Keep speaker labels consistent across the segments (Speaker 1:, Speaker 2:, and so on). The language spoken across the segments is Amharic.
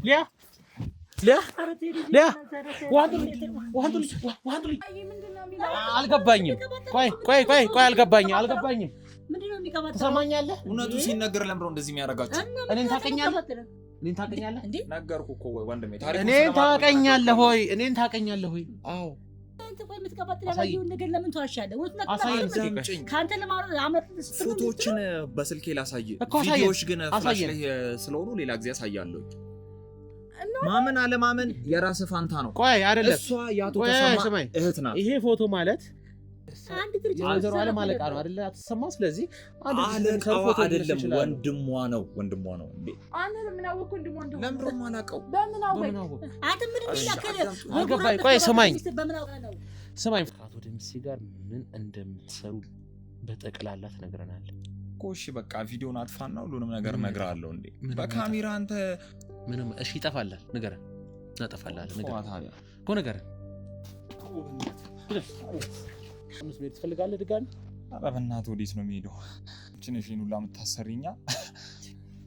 Speaker 1: ሊያ አልገባኝም። ቆይ አልገባኝም። ትሰማኛለህ?
Speaker 2: እውነቱ ሲነገር ለምሮ እንደዚህ የሚያደርጋችሁ
Speaker 1: እኔን ታውቀኛለህ?
Speaker 2: ነገርኩ እኮ ወንድሜ።
Speaker 1: እኔን ታውቀኛለህ ሆይ? አዎ።
Speaker 2: ፎቶዎችን በስልኬ ላሳይ፣ ቪዲዮዎች ግን ፍላሽ ላይ ስለሆኑ ሌላ ጊዜ አሳያለሁ። ማመን አለማመን የራስህ ፋንታ ነው።
Speaker 1: ቆይ አይደለም፣
Speaker 2: እሷ ያቶ ተሰማ እህት ናት።
Speaker 1: ይሄ ፎቶ ማለት አንድ ድርጅት ወይዘሮ ዓለም አለቃ ነው አይደለ? አትሰማ። ስለዚህ
Speaker 2: አለቃዋ አይደለም ወንድሟ ነው እንዴ?
Speaker 3: አንተ ምን አወቅ? ወንድሟ እንደሆነ
Speaker 2: ለምሮ ማላቀው
Speaker 3: በምን አወቅ? አንተ ምን ይላከለ?
Speaker 1: አልገባኝ። ቆይ ስማኝ። አቶ ደምሴ ጋር ምን እንደምትሰሩ በጠቅላላ ትነግረናለህ
Speaker 2: እኮ። እሺ በቃ ቪዲዮን አጥፋና ሁሉንም ነገር እነግርሃለሁ። እንዴ በካሜራ አንተ
Speaker 1: ምንም እሺ ይጠፋላል። ንገረን። እናጠፋላለን። ንገረን እኮ ንገረን። አምስት ቤት ትፈልጋለህ ድጋሚ?
Speaker 2: ኧረ በእናትህ ወዴት ነው የሚሄደው? እቺን ሁላ የምታሰሪኛ?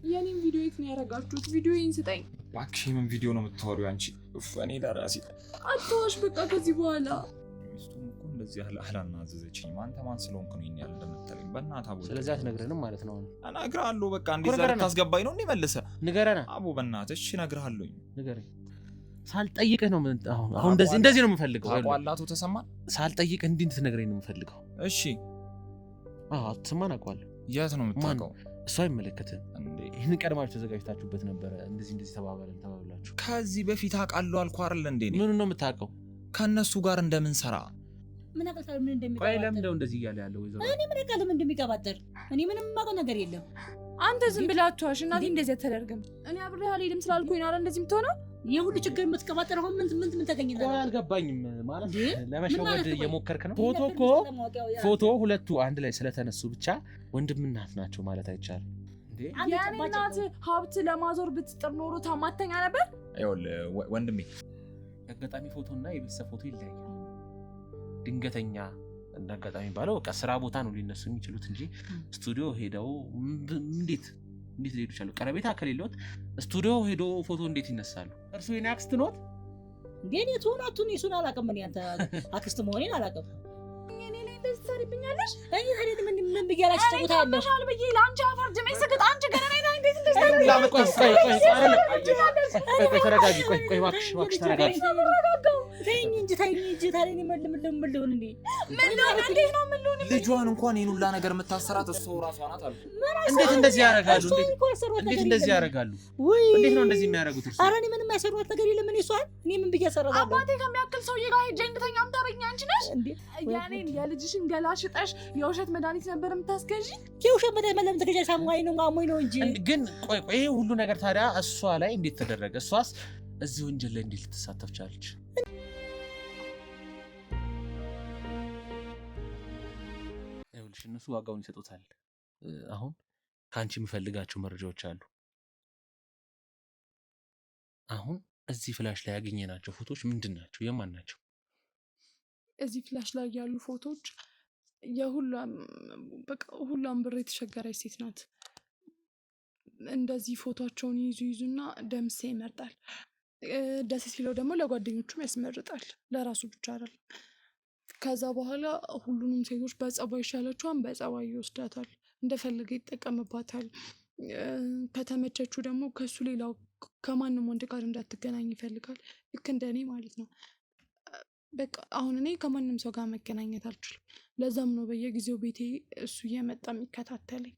Speaker 3: የኔን ቪዲዮ የት ነው ያደረጋችሁት? ቪዲዮዬን ስጠኝ
Speaker 2: እባክሽ። ምን ቪዲዮ ነው የምታወሪው አንቺ? እኔ ለራሴ
Speaker 3: አትዋሽ። በቃ ከዚህ በኋላ
Speaker 2: ሚስቱም እኮ እንደዚህ አላናዘዘችኝ። አንተ ማን ስለሆንክ ነው ይሄን ያህል እንደምትለኝ? በእናትህ አቦ።
Speaker 1: ስለዚህ አትነግረንም ማለት ነው?
Speaker 2: እነግርሃለሁ። በቃ እንደዛ ልታስገባኝ ነው እንዴ? መልሰህ
Speaker 1: ንገረና
Speaker 2: አቦ፣ በእናትህ። እሺ እነግርሃለሁኝ።
Speaker 1: ንገረኝ። ሳልጠይቅህ ነው። አሁን እንደዚህ ነው የምፈልገው።
Speaker 2: አቋላቱ ተሰማ።
Speaker 1: ሳልጠይቅህ እንዲህ እንድትነግረኝ ነው የምፈልገው።
Speaker 2: እሺ።
Speaker 1: አትሰማን? አውቀዋለሁ።
Speaker 2: የት ነው የምታውቀው?
Speaker 1: እሱ አይመለከትም እንዴ? ይሄን ቀድማችሁ ተዘጋጅታችሁበት ነበረ። እንደዚህ ተባብላችሁ
Speaker 2: ከዚህ በፊት አውቃለሁ አልኩህ አይደል እንዴ?
Speaker 1: ምን ነው የምታውቀው?
Speaker 2: ከነሱ ጋር እንደምንሰራ
Speaker 3: ምን አቀጣው? ምን እንደሚቀባጠር?
Speaker 1: ቆይ ለምን እንደዚህ እያለ ያለው ወይዘሮ?
Speaker 3: እኔ ምን አቀጣው? ምን እንደሚቀባጠር? እኔ ምንም የማውቀው ነገር የለም።
Speaker 4: አንተ ዝም ብላችኋሽ። እናቴ እንደዚህ አትደርግም። እኔ አብሬህ አልሄድም ስላልኩኝ ነው አይደል እንደዚህ የምትሆነው?
Speaker 3: የሁሉ ችግር የምትቀባጠረው ምን ተገኘና?
Speaker 1: ቆይ አልገባኝም። ማለት ለመሸወድ እየሞከርክ ነው? ፎቶ ሁለቱ አንድ ላይ ስለተነሱ ብቻ ወንድም እናት ናቸው ማለት አይቻልም እንዴ?
Speaker 4: የኔ እናት ሀብት ለማዞር ብትጥር ኖሮ ታማተኛ ነበር።
Speaker 2: ይኸውልህ ወንድሜ፣
Speaker 1: አጋጣሚ ፎቶና የቤተሰብ ፎቶ ይለያያል። ድንገተኛ አጋጣሚ ባለው በቃ ስራ ቦታ ነው ሊነሱ የሚችሉት እንጂ ስቱዲዮ ሄደው እንዴት ሊሄዱ ይችላሉ? ቀረቤታ ከሌሎት ስቱዲዮ ሄዶ ፎቶ እንዴት ይነሳሉ? እርሱ የኔ አክስት ኖት
Speaker 3: እንዴ? እኔ ትሆናቱን ይሱን አላውቅም። እኔ አንተ አክስት መሆኔን አላውቅም።
Speaker 4: እኔ ላይ እንደዚህ ታሪብኛለሽ?
Speaker 3: እኔ ታዲያ ምን ብያላችሁ ተውታለሽ?
Speaker 4: ታል ብዬ ላንቺ አፈር ድሜ ስግጥ አንቺ ገረኔታ እንዴት እንደዚህ
Speaker 1: ተረጋጊ። ቆይ እባክሽ ተረጋጊ።
Speaker 3: ተይኝ እንጂ ታዲያ እኔ ምን ልሁን እንዴ?
Speaker 4: እንዴት ነው ምን ልሁን?
Speaker 2: ልጇን እንኳን ይሄን ሁላ ነገር የምታሰራት እሷ ራሷ ናት አልኩ።
Speaker 1: እንዴት እንደዚህ ያደርጋሉ? እንዴት ነው እንደዚህ የሚያደርጉት?
Speaker 3: ኧረ እኔ ምንም ያሰሯት ነገር የለም። እኔ ምን ብዬ አሰራታለሁ?
Speaker 4: አባቴ ከሚያክል ሰውዬ ጋር ሄጄ እንድተኛም ታረኛ አንቺ ነሽ እንዴ? ያኔን የልጅሽን ገላ ሽጠሽ የውሸት መድኃኒት ነበር የምታስገዢ?
Speaker 3: የውሸት መድኃኒት ለምን ተገዣ? ሳሙዋይ ነው ማሞይ ነው እንጂ።
Speaker 1: ግን ቆይ ይሄ ሁሉ ነገር ታዲያ እሷ ላይ እንዴት ተደረገ? እሷስ እዚህ ወንጀል ላይ እንዴት ልትሳተፍ ቻለች? ይኸውልሽ እነሱ ዋጋውን ይሰጡታል። አሁን ከአንቺ የሚፈልጋቸው መረጃዎች አሉ። አሁን እዚህ ፍላሽ ላይ ያገኘናቸው ፎቶዎች ምንድን ናቸው? የማን ናቸው?
Speaker 4: እዚህ ፍላሽ ላይ ያሉ ፎቶዎች ሁሏም ብር የተቸገረች ሴት ናት። እንደዚህ ፎቶቸውን ይዙና ደምሴ ይመርጣል። ደስ ሲለው ደግሞ ለጓደኞቹም ያስመርጣል፣ ለራሱ ብቻ አይደለም። ከዛ በኋላ ሁሉንም ሴቶች በጸባይ ይሻላቸዋል፣ በጸባይ ይወስዳታል፣ እንደፈለገ ይጠቀምባታል። ከተመቸችው ደግሞ ከሱ ሌላው ከማንም ወንድ ጋር እንዳትገናኝ ይፈልጋል። ልክ እንደኔ ማለት ነው። በቃ አሁን እኔ ከማንም ሰው ጋር መገናኘት አልችልም። ለዛም ነው በየጊዜው ቤቴ እሱ እየመጣ የሚከታተለኝ።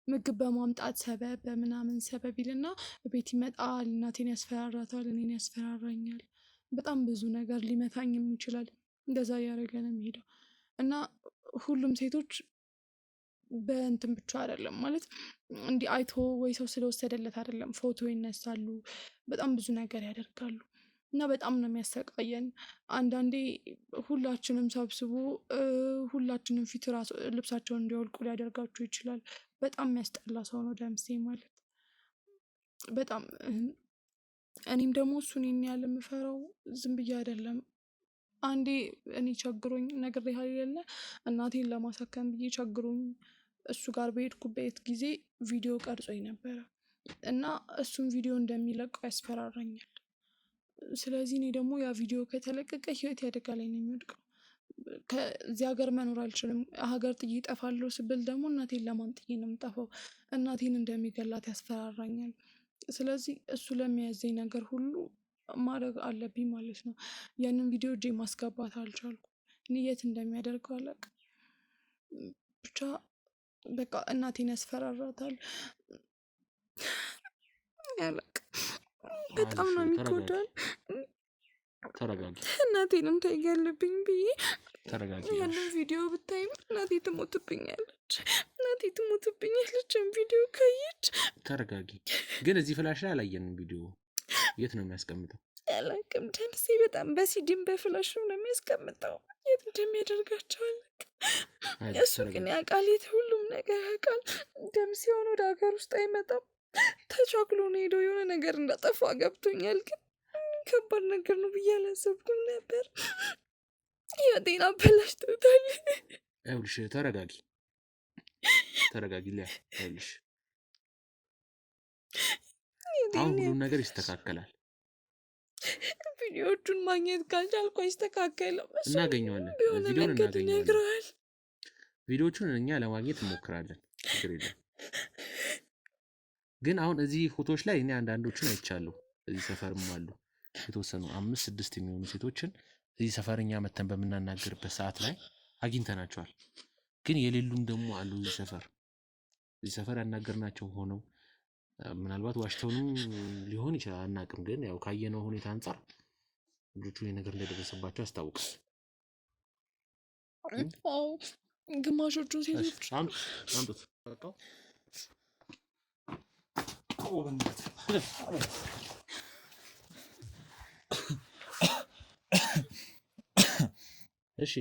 Speaker 4: ምግብ በማምጣት ሰበብ በምናምን ሰበብ ይልና ቤት ይመጣል። እናቴን ያስፈራራታል፣ እኔን ያስፈራራኛል። በጣም ብዙ ነገር ሊመታኝም ይችላል። እንደዛ እያደረገ ነው የሚሄደው። እና ሁሉም ሴቶች በእንትን ብቻ አይደለም ማለት እንዲህ አይቶ ወይ ሰው ስለወሰደለት አይደለም ፎቶ ይነሳሉ፣ በጣም ብዙ ነገር ያደርጋሉ። እና በጣም ነው የሚያሰቃየን። አንዳንዴ ሁላችንም ሰብስቦ ሁላችንም ፊት ራሱ ልብሳቸውን እንዲያወልቁ ሊያደርጋቸው ይችላል። በጣም የሚያስጠላ ሰው ነው ደምሴ ማለት በጣም። እኔም ደግሞ እሱን ያለ የምፈራው ዝም ብዬ አይደለም። አንዴ እኔ ቸግሮኝ ነግሬሃለሁ የለ እናቴን ለማሳከም ብዬ ቸግሮኝ እሱ ጋር በሄድኩበት ጊዜ ቪዲዮ ቀርጾኝ ነበረ። እና እሱን ቪዲዮ እንደሚለቀው ያስፈራራኛል። ስለዚህ እኔ ደግሞ ያ ቪዲዮ ከተለቀቀ ህይወት አደጋ ላይ ነው የሚወድቀው። ከዚህ ሀገር መኖር አልችልም። ሀገር ጥዬ እጠፋለሁ ስብል ደግሞ እናቴን ለማን ጥዬ ነው የምጠፋው? እናቴን እንደሚገላት ያስፈራራኛል። ስለዚህ እሱ ለሚያዘኝ ነገር ሁሉ ማድረግ አለብኝ ማለት ነው። ያንን ቪዲዮ እጄ ማስገባት አልቻልኩም። እኔ የት እንደሚያደርገው አላውቅም። ብቻ በቃ እናቴን ያስፈራራታል። አላውቅም፣ በጣም ነው የሚጎዳል።
Speaker 1: ተረጋጊ።
Speaker 4: እናቴንም ታይጋለብኝ ብዬ
Speaker 1: ተረጋጊ።
Speaker 4: ያንን ቪዲዮ ብታይም እናቴ ትሞትብኛለች። እናቴ ትሞትብኛለች ቪዲዮ ካየች።
Speaker 1: ተረጋጊ። ግን እዚህ ፍላሽ ላይ አላየንም ቪዲዮ። የት ነው የሚያስቀምጠው?
Speaker 4: አላውቅም። ደምሴ በጣም በሲዲም በፍላሽ ነው የሚያስቀምጠው። የት እንደሚያደርጋቸው አላውቅም። እሱ ግን ያውቃል፣ የት ሁሉም ነገር ያውቃል። ደምሴ ሆኖ ወደ ሀገር ውስጥ አይመጣም። ተቻክሎ ነው ሄዶ የሆነ ነገር እንዳጠፋ ገብቶኛል። ግን ከባድ ነገር ነው ብዬ አላሰብኩም ነበር። የጤና አበላሽቶታል።
Speaker 1: ይኸውልሽ ተረጋጊ፣ ተረጋጊ። ይኸውልሽ አሁን ሁሉም ነገር ይስተካከላል።
Speaker 4: ቪዲዮቹን ማግኘት ካልቻልኩ አይስተካከልም።
Speaker 1: እናገኘዋለን፣ ቪዲዮን እናገኘዋለን። ቪዲዮቹን እኛ ለማግኘት እንሞክራለን፣ ችግር የለም። ግን አሁን እዚህ ፎቶዎች ላይ እኔ አንዳንዶቹን አይቻለሁ። እዚህ ሰፈርም አሉ የተወሰኑ 5-6 የሚሆኑ ሴቶችን እዚህ ሰፈር እኛ መተን በምናናገርበት ሰዓት ላይ አግኝተናቸዋል። ግን የሌሉም ደግሞ አሉ እዚህ ሰፈር ያናገርናቸው ሆነው ምናልባት ዋሽተውንም ሊሆን ይችላል፣ አናውቅም። ግን ያው ካየነው ሁኔታ አንጻር ልጆቹ ነገር እንደደረሰባቸው ያስታውቃል።
Speaker 4: ግማሾቹ ሴቶች
Speaker 1: አምጡት። እሺ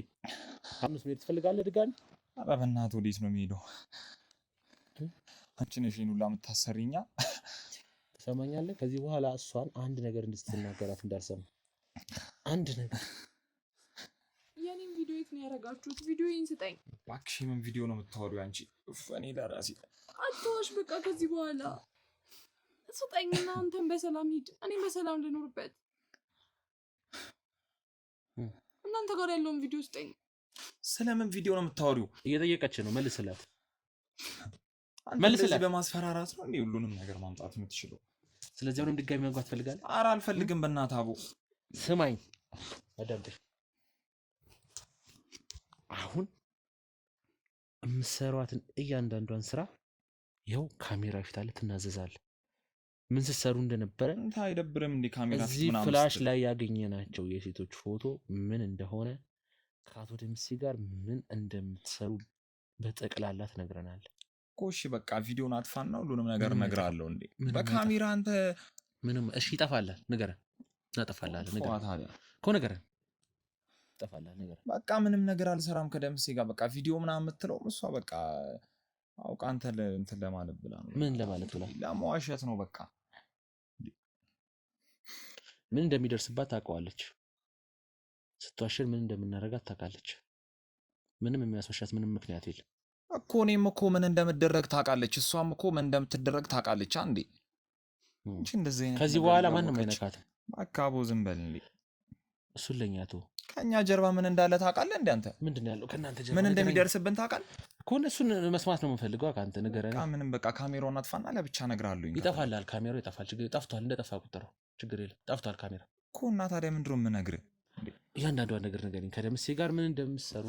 Speaker 1: 5 ሚኒት ትፈልጋለህ ድጋሚ?
Speaker 2: ኧረ በእናትህ ወዴት ነው የሚሄደው? አንቺ ነሽ ይሄን ሁላ የምታሰሪኛ።
Speaker 1: ትሰማኛለህ? ከዚህ በኋላ እሷን አንድ ነገር እንድትናገራት እንዳልሰማ። አንድ ነገር።
Speaker 4: የኔን ቪዲዮ የት ነው ያደረጋችሁት? ቪዲዮዬን ስጠኝ
Speaker 2: እባክሽ። ምን ቪዲዮ ነው የምታወሪው አንቺ? እኔ ለራሴ
Speaker 4: አትዋሽ። በቃ ከዚህ በኋላ ስጠኝና አንተን በሰላም ሂድ፣ እኔም በሰላም ልኖርበት። እናንተ ጋር ያለውን ቪዲዮ ስጠኝ።
Speaker 2: ስለምን ቪዲዮ ነው የምታወሪው?
Speaker 1: እየጠየቀች ነው፣ መልስላት።
Speaker 2: መልስላት። በማስፈራራት ነው እንዴ ሁሉንም ነገር ማምጣት የምትችለው?
Speaker 1: ስለዚህ አሁንም ድጋሚ መግባት ትፈልጋለህ?
Speaker 2: ኧረ አልፈልግም። በእናትህ አቦ
Speaker 1: ስማኝ፣ አዳምጠኝ። አሁን የምትሰሯትን እያንዳንዷን ስራ ይኸው ካሜራ ፊት አለ፣ ትናዘዛለህ። ምን ስትሰሩ እንደነበረ
Speaker 2: አይደብርም እንዴ? ካሜራ ፊት
Speaker 1: እዚህ ፍላሽ ላይ ያገኘናቸው የሴቶች ፎቶ ምን እንደሆነ ከአቶ ደምሴ ጋር ምን እንደምትሰሩ በጠቅላላ ትነግረናለህ
Speaker 2: እኮ። እሺ በቃ ቪዲዮን አጥፋና ሁሉንም ነገር እነግርሃለሁ። እንዴ በካሜራ አንተ
Speaker 1: ምንም እሺ፣ ይጠፋላል። ንገረን፣ እናጠፋላለን። ንገረን እኮ ንገረን፣ ይጠፋላል። ንገረን
Speaker 2: በቃ ምንም ነገር አልሰራም ከደምሴ ጋር። በቃ ቪዲዮ ምናምን የምትለው እሷ በቃ አውቃ አንተ እንትን ለማለት ብላ ነው።
Speaker 1: ምን ለማለት ብላ?
Speaker 2: ለመዋሸት ነው በቃ።
Speaker 1: ምን እንደሚደርስባት ታውቀዋለች። ስትዋሸን ምን እንደምናደርጋት ታውቃለች። ምንም የሚያስወሻት ምንም ምክንያት የለም
Speaker 2: እኮ። እኔም እኮ ምን እንደምትደረግ ታውቃለች፣ እሷም እኮ ምን እንደምትደረግ ታውቃለች። አንዴ እንጂ እንደዚህ አይነት
Speaker 1: ከዚህ በኋላ ማንም አይነካትም።
Speaker 2: በቃ አቦ ዝም በል እንዴ።
Speaker 1: እሱን ለኛ ተው።
Speaker 2: ከኛ ጀርባ ምን እንዳለ ታውቃለህ እንዴ? አንተ
Speaker 1: ምንድነው ያለው ከናንተ ጀርባ?
Speaker 2: ምን እንደሚደርስብን ታውቃለህ
Speaker 1: እኮ። እሱን መስማት ነው የምንፈልገው ከአንተ። ንገረን።
Speaker 2: በቃ ምንም በቃ ካሜራውን አጥፋና ለብቻ እነግርሃለሁ።
Speaker 1: ይጠፋላል፣ ካሜራው ይጠፋል። ችግር ጠፍቷል፣ እንደጠፋ ቁጥረው ችግር የለም። ጠፍቷል ካሜራ
Speaker 2: እኮ። እና ታዲያ ምንድን ነው የምነግርህ?
Speaker 1: እያንዳንዷን ነገር ንገረኝ። ከደምሴ ጋር ምን እንደምትሰሩ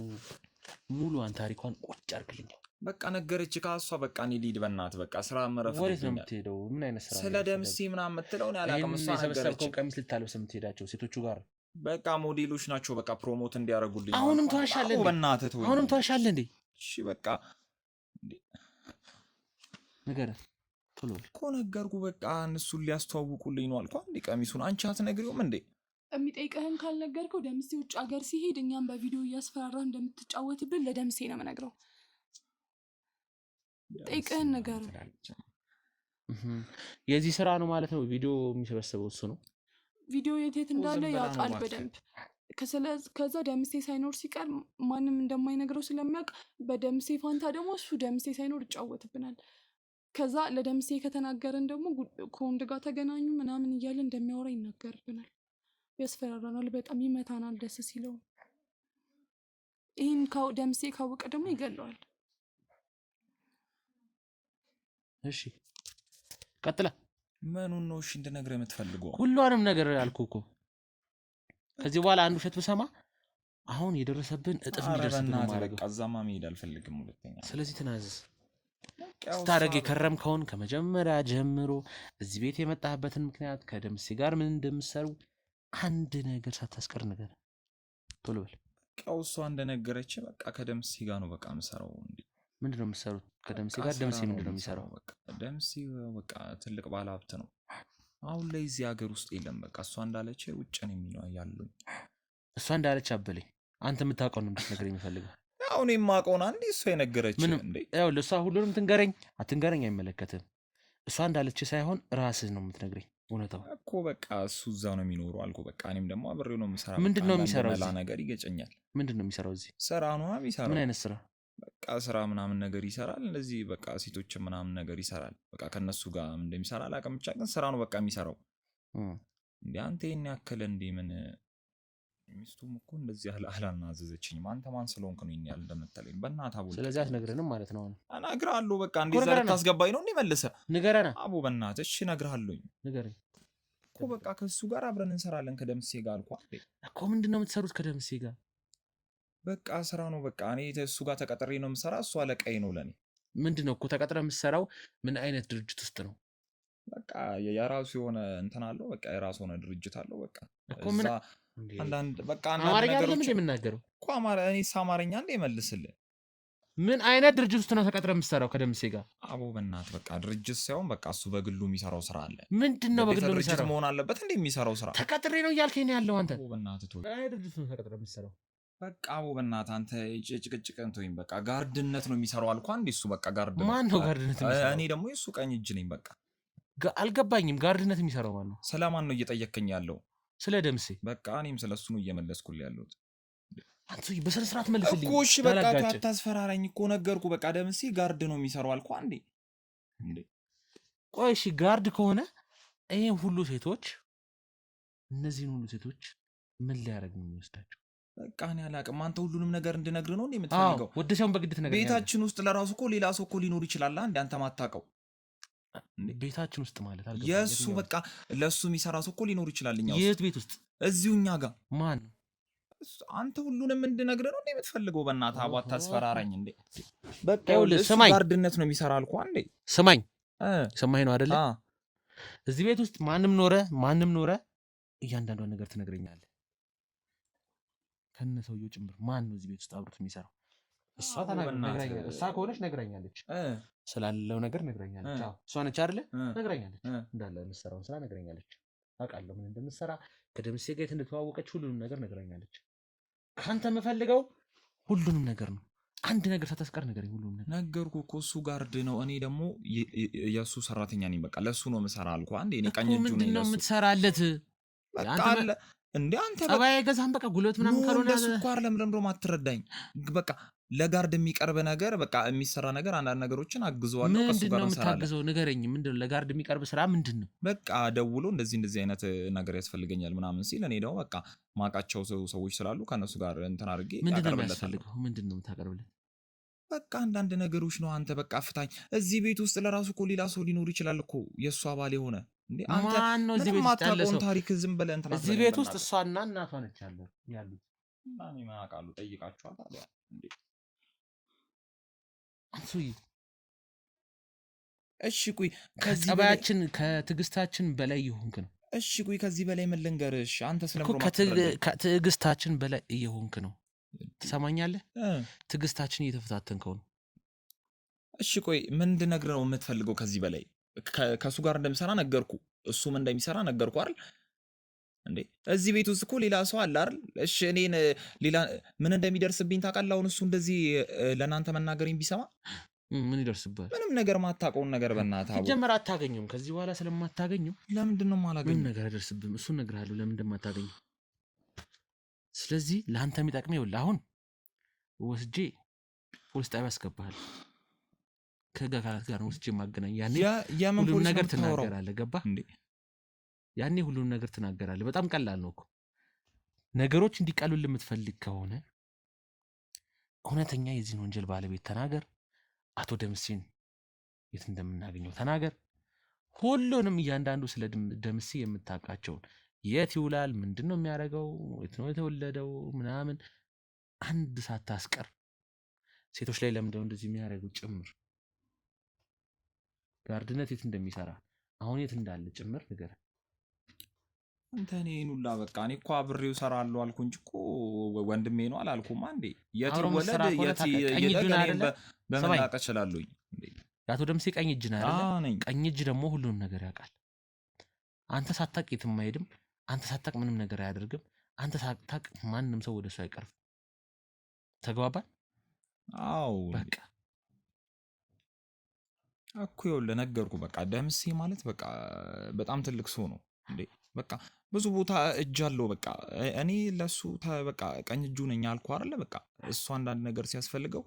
Speaker 1: ሙሉዋን ታሪኳን ቁጭ አድርግልኝ።
Speaker 2: በቃ ነገረች ካሷ። በቃ እኔ ልሂድ በእናትህ። በቃ ስራ መረፍ።
Speaker 1: ወዴት ነው የምትሄደው? ምን አይነት ስራ?
Speaker 2: ስለ ደምሴ ምናምን የምትለው እኔ አላውቅም። እሷ ነገረች።
Speaker 1: የሰበሰብከውን ቀሚስ ልታለብስ የምትሄዳቸው ሴቶቹ ጋር
Speaker 2: በቃ ሞዴሎች ናቸው። በቃ ፕሮሞት እንዲያደርጉልኝ።
Speaker 1: አሁንም ተዋሻለህ እንዴ?
Speaker 2: በእናትህ ተወው።
Speaker 1: አሁንም ተዋሻለህ እንዴ?
Speaker 2: እሺ በቃ
Speaker 1: ንገረን ቶሎ
Speaker 2: እኮ ነገርኩህ። በቃ እነሱን ሊያስተዋውቁልኝ ነው አልኳ። እንዴ ቀሚሱን አንቺ አትነግሪውም እንዴ?
Speaker 4: የሚጠይቅህን ካልነገርከው ደምሴ ውጭ ሀገር ሲሄድ እኛም በቪዲዮ እያስፈራራ እንደምትጫወትብን ለደምሴ ነው የምነግረው። ጠይቅህን ነገር
Speaker 1: የዚህ ስራ ነው ማለት ነው። ቪዲዮ የሚሰበስበው እሱ ነው።
Speaker 4: ቪዲዮ የት እንዳለ ያውቃል በደንብ። ከዛ ደምሴ ሳይኖር ሲቀር ማንም እንደማይነግረው ስለሚያውቅ በደምሴ ፋንታ ደግሞ እሱ ደምሴ ሳይኖር ይጫወትብናል። ከዛ ለደምሴ ከተናገረን ደግሞ ከወንድ ጋር ተገናኙ ምናምን እያለ እንደሚያወራ ይናገርብናል፣ ያስፈራራናል፣ በጣም ይመታናል ደስ ሲለው። ይህን ደምሴ ካወቀ ደግሞ ይገለዋል።
Speaker 1: እሺ ቀጥላ
Speaker 2: ምኑን ነው እሺ እንድነግርህ የምትፈልገው?
Speaker 1: ሁሉንም ነገር ያልኩህ እኮ ከዚህ በኋላ አንድ ውሸት ብሰማ አሁን የደረሰብን እጥፍ እንዲደርስብን ማለት ነው።
Speaker 2: ከዛማ መሄድ አልፈልግም ሁለተኛ።
Speaker 1: ስለዚህ ተናዘዝ። ስታደርግ የከረምከውን ከመጀመሪያ ጀምሮ እዚህ ቤት የመጣህበትን ምክንያት ከደምሴ ጋር ምን እንደምትሰሩ አንድ ነገር ሳታስቀር ነገር ቶሎ በል።
Speaker 2: በቃ እሷ እንደነገረች በቃ ከደምሴ ጋር ነው በቃ የምሰራው። እንዴ
Speaker 1: ምንድን ነው የምትሰሩት ከደምሴ ጋር? ደምሴ ምንድን ነው የሚሰራው?
Speaker 2: በቃ ደምሴ በቃ ትልቅ ባለ ሀብት ነው። አሁን ላይ እዚህ ሀገር ውስጥ የለም። በቃ እሷ እንዳለች ውጭ ነው የሚለው ያለው።
Speaker 1: እሷ እንዳለች አበለኝ። አንተ የምታውቀው ነው እንድትነግረኝ የሚፈልገው።
Speaker 2: አሁን የማውቀውን አንዴ እሷ የነገረች
Speaker 1: እንዴ? ያው ለእሷ ሁሉንም ትንገረኝ አትንገረኝ አይመለከትም። እሷ እንዳለች ሳይሆን ራስህ ነው የምትነግረኝ እውነታው
Speaker 2: እኮ። በቃ እሱ እዛው ነው የሚኖረው አልኩ። በቃ እኔም ደግሞ አብሬው ነው የምሰራው።
Speaker 1: ምንድን ነው የሚሰራው?
Speaker 2: ሌላ ነገር ይገጨኛል።
Speaker 1: ምንድን ነው የሚሰራው እዚህ?
Speaker 2: ስራ ነው የሚሰራው።
Speaker 1: ምን አይነት ስራ?
Speaker 2: በቃ ስራ ምናምን ነገር ይሰራል። እንደዚህ በቃ ሴቶችን ምናምን ነገር ይሰራል። በቃ ከነሱ ጋር እንደሚሰራ አላውቅም፣ ብቻ ግን ስራ ነው በቃ የሚሰራው። እንዴ አንተ ይሄን ያክል እንዴ ምን ሚስቱም እኮ እንደዚህ አላናዘዘችኝም። አንተ ማን ስለሆንክ ነው ይሄን ያህል እንደምትለኝ? በእናትህ አቦ። ስለዚህ አትነግረንም ማለት ነው? እነግርሃለሁ። በቃ እንዴ ዘር ታስገባኝ ነው እንዴ? መልሰህ ንገረና አቦ፣ በእናትህ። እሺ እነግርሃለሁኝ። ንገረኝ እኮ በቃ ከሱ ጋር አብረን እንሰራለን ከደምሴ ጋር አልኳት እኮ። ምንድን ነው የምትሰሩት ከደምሴ ጋር? በቃ ስራ ነው በቃ። እኔ እሱ ጋር ተቀጥሬ ነው የምሰራ። እሱ አለቃዬ ነው ለኔ። ምንድን ነው እኮ ተቀጥረህ የምትሰራው? ምን አይነት ድርጅት ውስጥ ነው? በቃ የራሱ የሆነ እንትን አለው። በቃ የራሱ የሆነ ድርጅት አለው። በቃ እኮ ምን አንዳንድ በቃ አንዳንድ ነገሮች የምናገረው እኮ እኔ አማርኛ እንደ ይመልስልህ። ምን አይነት ድርጅት ውስጥ ነው ተቀጥረህ የምትሰራው ከደምሴ ጋር? አቦ በእናትህ በቃ ድርጅት ሳይሆን በቃ እሱ በግሉ የሚሰራው ስራ አለ። ምንድን ነው በግሉ የሚሰራው? መሆን አለበት እንደ የሚሰራው ስራ። ተቀጥሬ ነው እያልከኝ ያለው አንተ? አቦ በእናትህ ተው። አይ ድርጅት ነው ተቀጥረህ የምትሰራው። በቃ አቦ በእናትህ አንተ ጭቅጭቅን ተወኝ። በቃ ጋርድነት ነው የሚሰራው አልኳ። እንደ እሱ በቃ ጋርድ። ማን ነው ጋርድነት የሚሰራው? እኔ ደግሞ የእሱ ቀኝ እጅ ነኝ። በቃ አልገባኝም። ጋርድነት የሚሰራው ማን ነው? ስለማን ነው እየጠየከኝ ያለው? ስለ ደምሴ። በቃ እኔም ስለሱ ነው እየመለስኩልህ ያለሁት። አንተ በስነ ስርዓት መልስልኝ እኮ። እሺ በቃ አታስፈራራኝ እኮ ነገርኩ። በቃ ደምሴ ጋርድ ነው የሚሰራው አልኳ። እንዴ ቆይ እሺ ጋርድ ከሆነ ይሄን ሁሉ ሴቶች እነዚህን ሁሉ ሴቶች ምን ሊያደርግ ነው የሚወስዳቸው? በቃ እኔ አላውቅም። አንተ ሁሉንም ነገር እንድነግር ነው እንዴ የምትፈልገው? ወደ ሰውን በግድ ትነግረኛለህ? ቤታችን ውስጥ ለራሱ እኮ ሌላ ሰው እኮ ሊኖር ይችላል እንዴ አንተ ማታውቀው? ቤታችን ውስጥ ማለት አልገባኝም። የሱ በቃ ለሱ የሚሰራ ሰው እኮ ሊኖር ይችላል። እኛ ውስጥ የት ቤት ውስጥ? እዚሁ እኛ ጋር። ማን? አንተ ሁሉንም እንድነግርህ ነው እንዴ የምትፈልገው? በእናትህ አቦ አታስፈራራኝ እንዴ። በቃ እሱ ጋርድነት ነው የሚሰራ አልኩህ አንዴ። ስማኝ ሰማኝ ነው አይደለ? እዚህ ቤት ውስጥ ማንም ኖረ እያንዳንዷን ነገር ትነግረኛለህ ከነ ሰውየው ጭምር። ማን ነው እዚህ ቤት ውስጥ አብሮት የሚሰራው? እሷ ተናግረኛለች። እሷ ከሆነች ነግረኛለች፣ ስላለው ነገር ነግረኛለች። አዎ እሷ ነች አይደለ? ነግረኛለች፣ እንዳለ የምትሰራውን ስራ ነግረኛለች። አውቃለሁ ምን እንደምትሰራ፣ ከደምሴ ጋር የት እንደተዋወቀች ሁሉንም ነገር ነግረኛለች። ካንተ የምፈልገው ሁሉንም ነገር ነው። አንድ ነገር ሳታስቀር ንገረኝ። ሁሉንም ነገር ነገርኩህ እኮ። እሱ ጋርድ ነው፣ እኔ ደግሞ የእሱ ሰራተኛ ነኝ። በቃ ለእሱ ነው የምሰራ አልኩህ አንዴ። እኔ ቀኝ እጁ ነኝ። ምንድን ነው የምትሰራለት? በቃ አለ እንዴ አንተ ጸባይ ገዛም። በቃ ጉልበት ምናምን ካልሆነ ለሱ እኮ አይደለም ለምንድነው ማትረዳኝ? በቃ ለጋርድ የሚቀርብ ነገር በቃ የሚሰራ ነገር አንዳንድ ነገሮችን አግዘዋለሁ። ከሱ ጋር እንሰራለን። የምታግዘው ንገረኝ። ምንድነው ለጋርድ የሚቀርብ ስራ ምንድነው? በቃ ደውሎ እንደዚህ አይነት ነገር ያስፈልገኛል ምናምን ሲል እኔ ደግሞ በቃ ማቃቸው ሰዎች ስላሉ ከነሱ ጋር እንትን አድርጌ አቀርብለታለሁ። ምንድነው የምታቀርብለት? በቃ አንዳንድ ነገሮች ነው። አንተ በቃ ፍታኝ። እዚህ ቤት ውስጥ ለራሱ እኮ ሌላ ሰው ሊኖር ይችላል እኮ የእሱ አባል የሆነ እንዴ። አንተ ማን ነው እዚህ ቤት ውስጥ ያለ ሰው? ታሪክ ዝም ብለህ እንትን እዚህ ቤት ውስጥ እሷና እናቷ ነች ያሉት። እና እኔ ምን አውቃለሁ? ጠይቃችኋል ታዲያ እንዴ? አንሱይ እሺ ቆይ ከጸባያችን ከትዕግስታችን በላይ እየሆንክ ነው። እሺ ቆይ ከዚህ በላይ ምን ልንገርሽ? አንተ ስለምሮ ከትዕግስታችን በላይ እየሆንክ ነው። ትሰማኛለህ? ትዕግስታችን እየተፈታተንከው ነው። እሺ ቆይ ምን እንድነግርህ ነው የምትፈልገው? ከዚህ በላይ ከሱ ጋር እንደምሰራ ነገርኩ፣ እሱም እንደሚሰራ ነገርኩ አይደል እንዴ? እዚህ ቤት ውስጥ እኮ ሌላ ሰው አለ አይደል? እሺ እኔን ሌላ ምን እንደሚደርስብኝ ታውቃለህ? አሁን እሱ እንደዚህ ለናንተ መናገርኝ ቢሰማ ምን ይደርስብሃል? ምንም ነገር ማታውቀውን ነገር በእናትህ አቦ ጀመር አታገኘውም። ከዚህ በኋላ ስለማታገኘው ለምንድን ነው የማላገኘው? ምን ነገር አይደርስብህም። እሱን እነግርሃለሁ ለምን እንደማታገኘው። ስለዚህ ለአንተ የሚጠቅመው ይኸውልህ፣ አሁን ወስጄ ፖሊስ ጣቢያ አስገባሃለሁ።
Speaker 1: ከጋር ጋር ነው ወስጄ ማገናኝ ያኔ
Speaker 2: የምን
Speaker 1: ሁሉም
Speaker 2: ፖሊስ
Speaker 1: ነገር
Speaker 2: ነው የምታወራው?
Speaker 1: ትናገራለህ ገባህ
Speaker 2: እንዴ
Speaker 1: ያኔ ሁሉም ነገር ትናገራለህ በጣም ቀላል ነው እኮ ነገሮች እንዲቀሉልህ የምትፈልግ ከሆነ እውነተኛ የዚህን ወንጀል ባለቤት ተናገር አቶ ደምሴን የት እንደምናገኘው ተናገር ሁሉንም እያንዳንዱ ስለ ደምሴ የምታውቃቸውን የት ይውላል ምንድነው የሚያደርገው የት ነው የተወለደው ምናምን አንድ ሳታስቀር ሴቶች ላይ ለምንድነው እንደዚህ የሚያደርጉት ጭምር ጋርድነት የት እንደሚሰራ አሁን የት እንዳለ ጭምር ነገር
Speaker 2: አንተ እኔን ሁላ በቃ እኔ እኮ አብሬው እሰራለሁ አልኩ እንጂ እኮ ወንድሜ ነው አላልኩም አንዴ የት
Speaker 1: አብሮ
Speaker 2: ይወለድ
Speaker 1: መስራት ሆነ
Speaker 2: የት
Speaker 1: ታውቃለህ። ቀኝ እጁን አይደለ?
Speaker 2: በምን
Speaker 1: ሰማኝ።
Speaker 2: ላውቅ እችላለሁኝ እንዴ
Speaker 1: የአቶ ደምሴ ቀኝ እጅ ነው አይደለ
Speaker 2: ነኝ
Speaker 1: ቀኝ እጅ ደግሞ ሁሉንም ነገር ያውቃል አንተ ሳታቅ የትም አይሄድም አንተ ሳታቅ ምንም ነገር አያደርግም አንተ ሳታቅ ማንም ሰው ወደሱ አይቀርም ተግባባን
Speaker 2: አዎ
Speaker 1: በቃ
Speaker 2: እኮ ይኸውልህ ነገርኩ በቃ ደምሴ ማለት በቃ በጣም ትልቅ ሰው ነው እንዴ በቃ ብዙ ቦታ እጅ አለው በቃ እኔ ለሱ በቃ ቀኝ እጁ ነኝ አልኩህ አይደለ በቃ እሱ አንዳንድ ነገር ሲያስፈልገው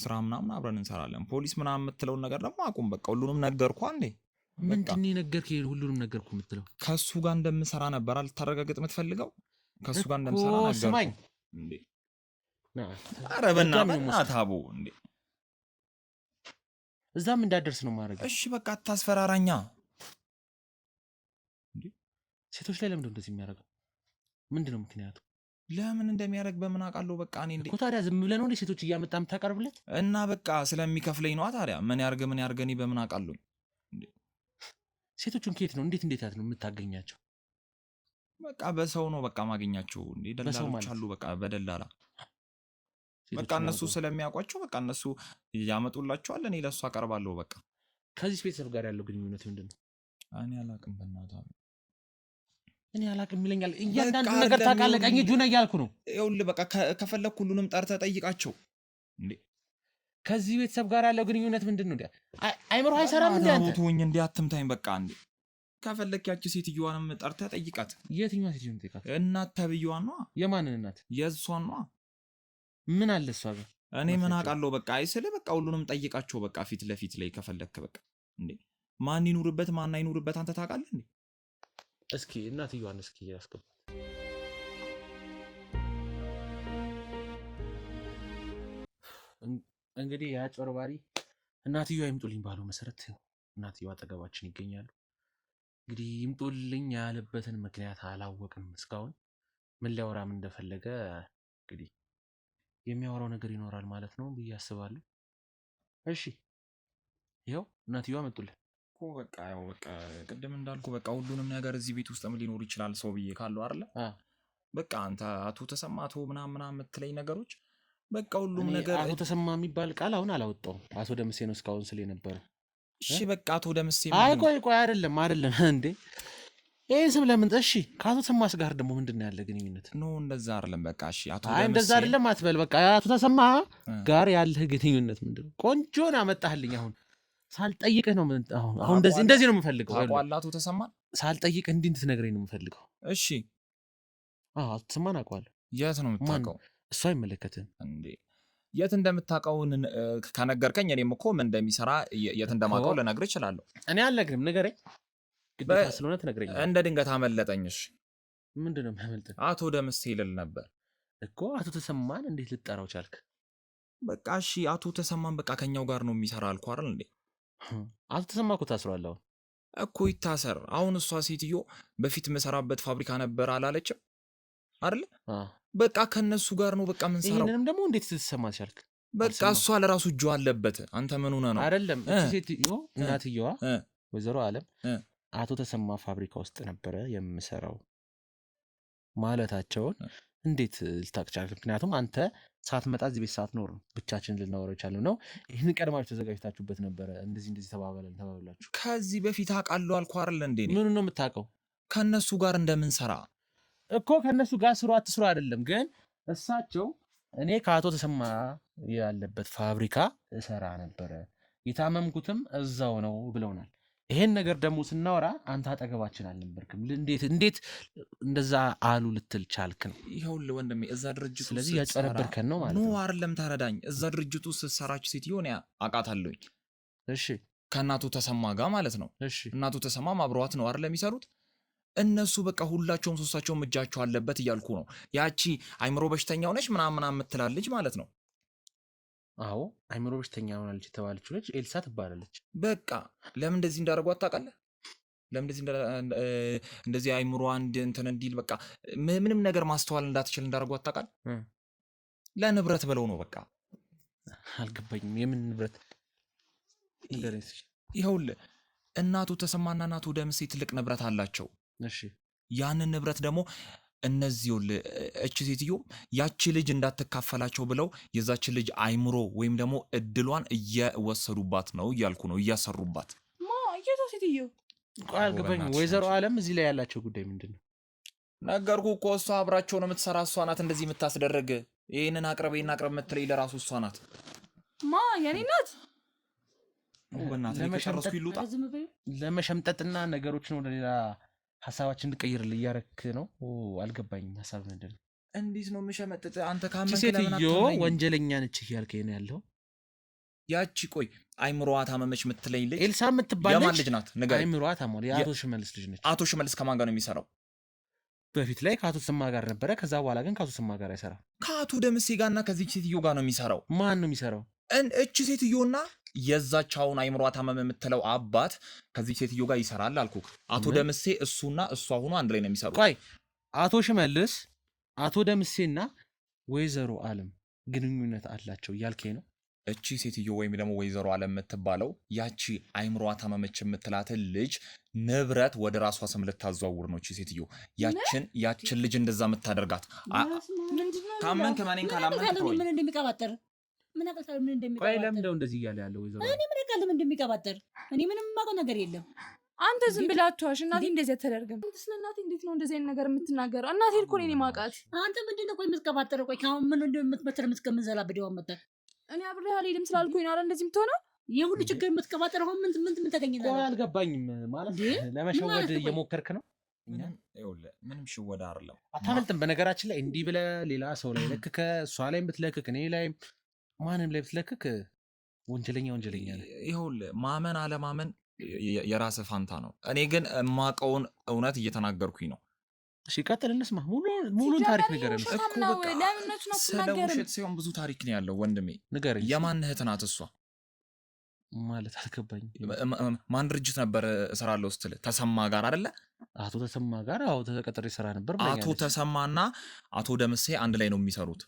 Speaker 2: ስራ ምናምን አብረን እንሰራለን ፖሊስ ምናምን የምትለውን ነገር ደግሞ አቁም በቃ ሁሉንም ነገርኩህ አንዴ
Speaker 1: ምንድን ነው የነገርከኝ ሁሉንም ነገርኩ የምትለው
Speaker 2: ከሱ ጋር እንደምሰራ ነበር ልታረጋግጥ የምትፈልገው ከሱ ጋር
Speaker 1: እኮ
Speaker 2: እንደምሰራ ነገርኩህ
Speaker 1: ስማኝ
Speaker 2: እንዴ
Speaker 1: ና
Speaker 2: ኧረ በእናትህ አቦ እንዴ
Speaker 1: እዛም እንዳደርስ ነው ማድረግ
Speaker 2: እሺ በቃ አታስፈራራኛ
Speaker 1: ሴቶች ላይ ለምንድነው እንደዚህ የሚያደርገው ምንድነው ምክንያቱ
Speaker 2: ለምን እንደሚያደርግ በምን አውቃለሁ በቃ እኔ እንዴ
Speaker 1: እኮ ታዲያ ዝም ብለህ ነው እንዴ ሴቶች እያመጣ የምታቀርብለት
Speaker 2: እና በቃ ስለሚከፍለኝ ነዋ ታዲያ ምን ያርገ እኔ በምን አውቃለሁ
Speaker 1: ሴቶቹን ከየት ነው እንዴት ያት ነው የምታገኛቸው
Speaker 2: በቃ በሰው ነው በቃ ማገኛቸው እንዴ
Speaker 1: በሰው
Speaker 2: ደላሎች
Speaker 1: ማለት?
Speaker 2: አሉ በቃ በደላላ
Speaker 1: ሴቶቹን
Speaker 2: በቃ እነሱ
Speaker 1: ያመጡ?
Speaker 2: ስለሚያውቋቸው በቃ እነሱ ያመጡላቸዋል እኔ ለሱ አቀርባለሁ በቃ
Speaker 1: ከዚህ ቤተሰብ ጋር ያለው ግንኙነት ምንድነው
Speaker 2: እኔ አላውቅም በእናትህ
Speaker 1: እኔ አላውቅም ይለኛል እያንዳንዱ
Speaker 2: በቃ
Speaker 1: ነገር
Speaker 2: አይደለም
Speaker 1: ታውቃለህ ቀኝ እጁ ነው እያልኩ ነው
Speaker 2: ይኸውልህ በቃ ከፈለክ ሁሉንም ጠርተህ ጠይቃቸው እንዴ
Speaker 1: ከዚህ ቤተሰብ ጋር ያለው ግንኙነት ምንድነው እንዴ አይምሮ አይሰራም እንዴ አንተ
Speaker 2: ሞቶኝ እንዴ አትምታኝ በቃ እንዴ ከፈለክ ያቺ ሴትዮዋንም ጠርተህ ጠይቃት
Speaker 1: የትኛዋ ሴትዮን ጠይቃት
Speaker 2: እናት ተብዬዋን ነዋ
Speaker 1: የማንን እናት
Speaker 2: የእሷን ነዋ
Speaker 1: ምን አለ እሷ ጋር
Speaker 2: እኔ ምን አውቃለሁ በቃ አይስልህ በቃ ሁሉንም ጠይቃቸው በቃ ፊት ለፊት ላይ ከፈለክ በቃ እንዴ ማን ይኑርበት ማን አይኑርበት አንተ ታውቃለህ እንዴ
Speaker 1: እስኪ እናትየዋን እስኪ ያስገባት እንግዲህ ያጭበርባሪ እናትየዋ ይምጡልኝ ባለው መሰረት እናትየዋ አጠገባችን ይገኛሉ እንግዲህ ይምጡልኝ ያለበትን ምክንያት አላወቅንም እስካሁን ምን ሊያወራም እንደፈለገ እንግዲህ የሚያወራው ነገር ይኖራል ማለት ነው ብዬ አስባለሁ እሺ ይኸው እናትየዋ መጡልን
Speaker 2: በቃ ያው በቃ ቅድም እንዳልኩ በቃ ሁሉንም ነገር እዚህ ቤት ውስጥም ሊኖር ይችላል ሰው ብዬ ካለው አይደለ በቃ አንተ አቶ ተሰማ አቶ ምናምን የምትለኝ ነገሮች በቃ ሁሉም ነገር
Speaker 1: አቶ ተሰማ የሚባል ቃል አሁን አላወጣውም አቶ ደምሴ ነው እስካሁን ስለ ነበር
Speaker 2: እሺ በቃ አቶ ደምሴ
Speaker 1: አይ ቆይ አይደለም እንዴ ይሄ ስም ለምን እሺ ከአቶ ተሰማስ ጋር ደግሞ ምንድነው ያለ ግንኙነት
Speaker 2: ኖ እንደዛ አይደለም በቃ እሺ አቶ
Speaker 1: አይ እንደዛ አይደለም አትበል በቃ አቶ ተሰማ ጋር ያለ ግንኙነት ምንድነው ቆንጆን አመጣህልኝ አሁን ሳልጠይቅህ ነው አሁን እንደዚህ ነው የምፈልገው
Speaker 2: ታውቃለህ አቶ ተሰማ
Speaker 1: ሳልጠይቅህ እንዲህ እንድትነግረኝ ነው የምፈልገው
Speaker 2: እሺ
Speaker 1: አቶ ተሰማን አውቀዋለሁ
Speaker 2: የት ነው የምታውቀው
Speaker 1: እሱ አይመለከትህም
Speaker 2: እንዴ የት እንደምታውቀው ከነገርከኝ እኔም እኮ ምን እንደሚሰራ የት እንደማውቀው ልነግርህ እችላለሁ
Speaker 1: እኔ አልነግርህም ንገረኝ ግዴታ ስለሆነ ትነግረኛለህ
Speaker 2: እንደ ድንገት አመለጠኝሽ
Speaker 1: ምንድነው የሚያመልጥህ
Speaker 2: አቶ ደምሴ ይልል ነበር
Speaker 1: እኮ አቶ ተሰማን እንዴት ልጠራው ቻልክ
Speaker 2: በቃ እሺ አቶ ተሰማን በቃ ከኛው ጋር ነው የሚሰራ አልኩህ አይደል እንዴ
Speaker 1: አቶ ተሰማ እኮ ታስሯል አሁን
Speaker 2: እኮ ይታሰር አሁን እሷ ሴትዮ በፊት መሰራበት ፋብሪካ ነበር አላለችም አይደል በቃ ከነሱ ጋር ነው በቃ ምን ሰራው
Speaker 1: ይሄንንም ደግሞ እንዴት ትሰማ ቻልክ
Speaker 2: በቃ እሷ ለራሱ እጁ አለበት አንተ ምን ሆነ ነው
Speaker 1: አይደለም እቺ ሴትዮ እናትየዋ ወይዘሮ አለም አቶ ተሰማ ፋብሪካ ውስጥ ነበረ የምሰራው ማለታቸውን እንዴት ልታውቅ ቻልክ ምክንያቱም አንተ ሳትመጣ እዚህ ቤት ሳትኖር ብቻችን ልናወራው ይቻላል ነው ይሄን ቀድማችሁ ተዘጋጅታችሁበት ነበረ እንደዚህ ተባብላችሁ
Speaker 2: ከዚህ በፊት አውቃለሁ አልኩህ አይደል እንዴ
Speaker 1: ምን ነው የምታውቀው
Speaker 2: ከነሱ ጋር እንደምንሰራ
Speaker 1: እኮ ከነሱ ጋር ስሩ አትስሩ አይደለም ግን እሳቸው እኔ ከአቶ ተሰማ ያለበት ፋብሪካ እሰራ ነበረ የታመምኩትም እዛው ነው ብለውናል ይሄን ነገር ደግሞ ስናወራ አንተ አጠገባችን አልነበርክም እንዴት እንደዛ አሉ ልትል ቻልክ ነው
Speaker 2: ይኸውልህ ወንድሜ እዛ ድርጅቱ
Speaker 1: ስለዚህ ያጨረበርከን ነው ማለት ነው
Speaker 2: አይደለም ተረዳኝ እዛ ድርጅቱ ስትሰራች ሴትዮ እኔ አውቃታለሁኝ
Speaker 1: እሺ
Speaker 2: ከእናቱ ተሰማ ጋር ማለት ነው።
Speaker 1: እሺ
Speaker 2: እናቱ ተሰማም አብረዋት ነው አይደል የሚሰሩት። እነሱ በቃ ሁላቸውም ሶስታቸውም እጃቸው አለበት እያልኩ ነው። ያቺ አይምሮ በሽተኛ ሆነች ምናምን የምትላለች ማለት ነው።
Speaker 1: አዎ አይምሮ በሽተኛ ሆናለች የተባለችው ልጅ ኤልሳ ትባላለች።
Speaker 2: በቃ ለምን እንደዚህ እንዳደረጓት ታውቃለህ? ለምን እንደዚህ አይምሮ አንድ እንትን እንዲል በቃ ምንም ነገር ማስተዋል እንዳትችል እንዳደረጓት ታውቃለህ? ለንብረት ብለው ነው። በቃ
Speaker 1: አልገባኝም። የምን ንብረት?
Speaker 2: ይኸውልህ እናቱ ተሰማና እናቱ ደምሴ ትልቅ ንብረት አላቸው።
Speaker 1: እሺ
Speaker 2: ያንን ንብረት ደግሞ እነዚህ እቺ ሴትዮ ያቺ ልጅ እንዳትካፈላቸው ብለው የዛች ልጅ አይምሮ ወይም ደግሞ እድሏን እየወሰዱባት ነው እያልኩ ነው፣ እያሰሩባት።
Speaker 4: የቷ ሴትዮ?
Speaker 1: አልገባኝም። ወይዘሮ አለም እዚህ ላይ ያላቸው ጉዳይ ምንድን ነው?
Speaker 2: ነገርኩ እኮ እሷ አብራቸው ነው የምትሰራ። እሷ ናት እንደዚህ የምታስደረግ። ይህንን አቅርብ ይህን አቅርብ የምትለኝ ለራሱ እሷ ናት።
Speaker 4: የኔ ናት።
Speaker 2: በእናትህ ከጨረስኩ ይሉጣ።
Speaker 1: ለመሸምጠጥና ነገሮችን ወደ ሌላ ሀሳባችን እንድቀይርልህ እያረክ ነው። አልገባኝም። ሀሳብ ምንድን ነው?
Speaker 2: እንዴት ነው የምሸመጥጥ? አንተ ካመንክ
Speaker 1: ሴትዮ ወንጀለኛ ነች እያልከኝ ነው ያለው?
Speaker 2: ያቺ ቆይ አይምሮዋ ታመመች የምትለኝ ልጅ
Speaker 1: ኤልሳ የምትባል
Speaker 2: የማን ልጅ ናት? ንገረኝ።
Speaker 1: አይምሮዋ ታሟል። የአቶ ሽመልስ ልጅ ነች።
Speaker 2: አቶ ሽመልስ ከማን ጋር ነው የሚሰራው?
Speaker 1: በፊት ላይ ከአቶ ተሰማ ጋር ነበረ። ከዛ በኋላ ግን ከአቶ ተሰማ ጋር አይሰራም።
Speaker 2: ከአቶ ደምሴ ጋርና ከዚች ሴትዮ ጋር ነው የሚሰራው።
Speaker 1: ማን ነው የሚሰራው?
Speaker 2: እቺ ሴትዮና የዛቻውን አይምሯ ታመመ የምትለው አባት ከዚህ ሴትዮ ጋር ይሰራል አልኩ። አቶ ደምሴ እሱና እሷ ሆኖ አንድ ላይ ነው የሚሰሩት።
Speaker 1: ቆይ አቶ ሽመልስ፣ አቶ ደምሴና ወይዘሮ አለም ግንኙነት አላቸው እያልከኝ ነው?
Speaker 2: እቺ ሴትዮ ወይም ደግሞ ወይዘሮ አለም የምትባለው ያቺ አይምሯ ታመመች የምትላትን ልጅ ንብረት ወደ ራሷ ስም ልታዘዋውር ነው። እቺ ሴትዮ ያችን ልጅ እንደዛ የምታደርጋት። ካመንክ ማኔን ካላመንክ
Speaker 3: ምን እንደሚቀባጠር ምን አቀልታል? ምን እንደሚቀባጠር?
Speaker 1: ቆይ ለምን እንደዚህ እያለ ያለው ወይዘሮ?
Speaker 3: እኔ ምን አቀልም እንደሚቀባጠር? እኔ ምንም የማውቀው ነገር የለም።
Speaker 4: አንተ ዝም ብለህ አትዋሽ። እናቴ እንደዚህ አትደርግም። ስለ እናቴ እንዴት ነው እንደዚህ አይነት ነገር የምትናገረው? እናቴ እኮ እኔ ማውቃት።
Speaker 3: አንተ ምንድን ነው ቆይ የምትቀባጠረው? ቆይ ካሁን ምን እንደምትመተር እስከምንዘላብደው መጣ።
Speaker 4: እኔ አብሬ አልሄድም ስላልኩኝ ነው እንደዚህ የምትሆነው።
Speaker 3: የሁሉ ችግር የምትቀባጠረው ምን ተገኘ?
Speaker 1: ቆይ አልገባኝም። ማለት ለመሸወድ እየሞከርክ ነው?
Speaker 2: ምንም ሽወዳ አይደለም።
Speaker 1: አታመልጥም። በነገራችን ላይ እንዲህ ብለህ ሌላ ሰው ላይ ለክከ እሷ ላይ ብትለክክ እኔ ላይ ማንም ላይ ብትለክክ ወንጀለኛ ነህ።
Speaker 2: ይኸውልህ ማመን አለማመን የራስህ ፋንታ ነው። እኔ ግን የማውቀውን እውነት እየተናገርኩኝ ነው።
Speaker 1: እሺ ቀጥል፣ እንስማ። ሙሉን ታሪክ ንገረን
Speaker 2: እኮ። ስለ ውሸት ሲሆን ብዙ ታሪክ ነው ያለው ወንድሜ።
Speaker 1: ንገረኝ።
Speaker 2: የማን እህት ናት እሷ?
Speaker 1: ማለት አልገባኝም።
Speaker 2: ማን ድርጅት ነበር እሰራለሁ ስትል? ተሰማ ጋር አይደለ?
Speaker 1: አቶ ተሰማ ጋር አዎ ተቀጥሬ ስራ ነበር።
Speaker 2: አቶ ተሰማና አቶ ደምሴ አንድ ላይ ነው የሚሰሩት።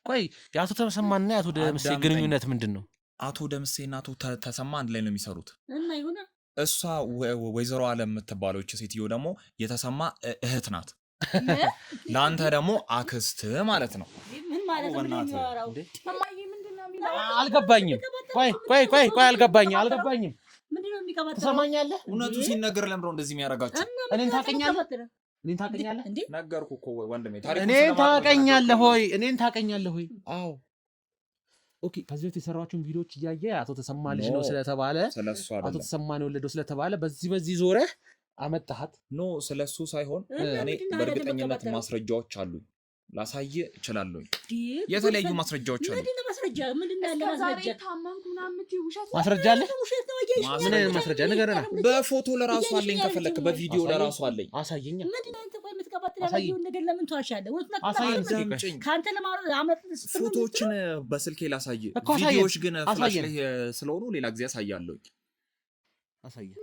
Speaker 1: ቆይ የአቶ ተሰማና የአቶ ደምሴ ግንኙነት ምንድን ነው?
Speaker 2: አቶ ደምሴና አቶ ተሰማ አንድ ላይ ነው የሚሰሩት።
Speaker 3: እና ይሁን
Speaker 2: እሷ ወይዘሮ አለም የምትባለው ሴትዮ ደግሞ የተሰማ እህት ናት። ለአንተ ደግሞ አክስት ማለት ነው።
Speaker 3: ምን ማለት ነው?
Speaker 1: አልገባኝም። ቆይ አልገባኝም።
Speaker 3: ምንድነው የሚቀባጠረው?
Speaker 1: ትሰማኛለህ?
Speaker 2: እውነቱ ሲነገር ለምንድነው እንደዚህ የሚያደርጋቸው?
Speaker 1: እኔን ታውቀኛለህ?
Speaker 2: ነገርኩ እኮ ወንድሜ።
Speaker 1: እኔን ታውቀኛለህ ሆይ? አዎ ኦኬ። ከዚህ በፊት የሰራኋቸውን ቪዲዮዎች እያየ አቶ ተሰማ ልጅ ነው ስለተባለ አቶ ተሰማ ነው የወለደው ስለተባለ በዚህ ዞረህ አመጣሃት?
Speaker 2: ኖ ስለሱ ሳይሆን እኔ በእርግጠኝነት ማስረጃዎች አሉኝ፣ ላሳየ እችላለሁ። የተለያዩ ማስረጃዎች አሉ።
Speaker 1: ማስረጃ አለ? ምን አይነት ማስረጃ ንገረና።
Speaker 2: በፎቶ ለራሱ አለኝ፣ ከፈለክ በቪዲዮ ለራሱ አለኝ።
Speaker 1: አሳየኛ።
Speaker 2: ፎቶዎችን በስልኬ ላሳየ፣ ቪዲዮዎች ግን ፍላሽ ላይ ስለሆኑ ሌላ ጊዜ አሳያለሁ።
Speaker 1: አሳየን።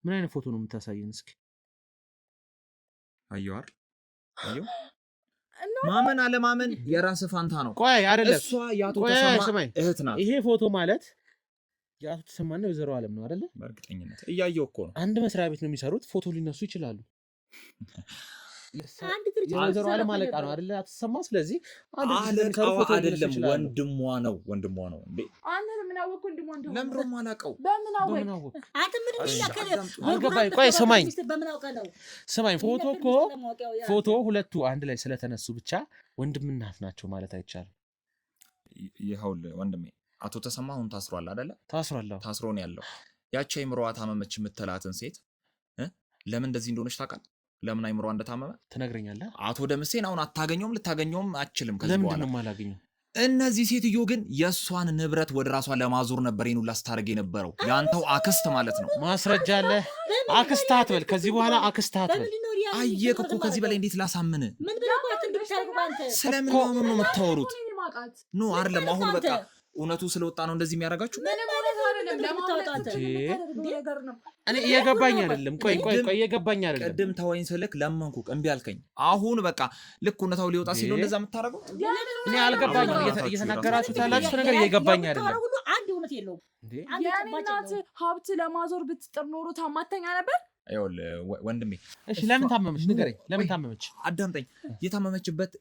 Speaker 1: ምን አይነት ፎቶ ነው የምታሳየን? እስኪ
Speaker 2: አየዋል። አየው። ማመን አለማመን የራስህ ፋንታ ነው።
Speaker 1: ቆይ አይደለም፣
Speaker 2: እሷ የአቶ ተሰማ እህት ናት።
Speaker 1: ይሄ ፎቶ ማለት የአቶ ተሰማና ወይዘሮ አለም ነው አይደለ?
Speaker 2: በእርግጠኝነት እያየው እኮ ነው።
Speaker 1: አንድ መስሪያ ቤት ነው የሚሰሩት፣ ፎቶ ሊነሱ ይችላሉ። የወይዘሮ አለም አለቃ ነው አይደለ? አቶ ተሰማ። ስለዚህ
Speaker 2: አለቃው አይደለም፣ ወንድሟ ነው እንዴ?
Speaker 4: አንተ ምን አወቅ? ወንድሟ እንደሆነ
Speaker 2: ለምን ነው የማላውቀው?
Speaker 4: በምን አወቅ?
Speaker 3: አንተ ምን ይላከለ?
Speaker 1: አልገባኝ። ቆይ ስማኝ፣ ፎቶ ሁለቱ አንድ ላይ ስለተነሱ ብቻ ወንድምና እህት ናቸው ማለት አይቻልም።
Speaker 2: ይኸውልህ ወንድሜ፣ አቶ ተሰማ አሁን ታስሯል አይደለ? ታስሮ ነው ያለው። ያቺ አይምሮዋ ታመመች የምትላትን ሴት ለምን እንደዚህ እንደሆነች ታውቃለህ? ለምን አይምሮዋ እንደታመመ
Speaker 1: ትነግረኛለህ?
Speaker 2: አቶ ደምሴን አሁን አታገኘውም፣ ልታገኘውም አትችልም። ከዚህ በኋላ
Speaker 1: ለምንድን ነው የማላገኘው?
Speaker 2: እነዚህ ሴትዮ ግን የሷን ንብረት ወደ ራሷ ለማዞር ነበር ይኑላ ስታርግ የነበረው ያንተው አክስት ማለት ነው
Speaker 1: ማስረጃ አለ አክስታት በል ከዚህ በኋላ አክስታት በል
Speaker 2: አየክ እኮ ከዚህ በላይ እንዴት ላሳምን
Speaker 3: ምን ብለህ አትንድብታርጉ ባንተ
Speaker 2: ስለምን ነው የምታወሩት ኖ አይደለም አሁን በቃ እውነቱ ስለወጣ ነው እንደዚህ የሚያረጋችሁ
Speaker 1: እኔ እየገባኝ አይደለም ቆይ እየገባኝ አይደለም
Speaker 2: ቀደም ተወይን ስልክ ለማንኩ እምቢ አልከኝ አሁን በቃ ልክ እውነታው ሊወጣ ሲል እንደዛ የምታረጋው
Speaker 1: እኔ አልገባኝም እየተናገራችሁት ያላችሁ ነገር እየገባኝ አይደለም
Speaker 3: ሁሉ አንድ እውነት የለውም
Speaker 4: ያኔናት ሀብት ለማዞር ብትጥር ኖሮ ታማተኛ ነበር
Speaker 2: አይወል ወንድሜ
Speaker 1: እሺ ለምን ታመመች ንገረኝ ለምን ታመመች
Speaker 2: አዳምጠኝ የታመመችበት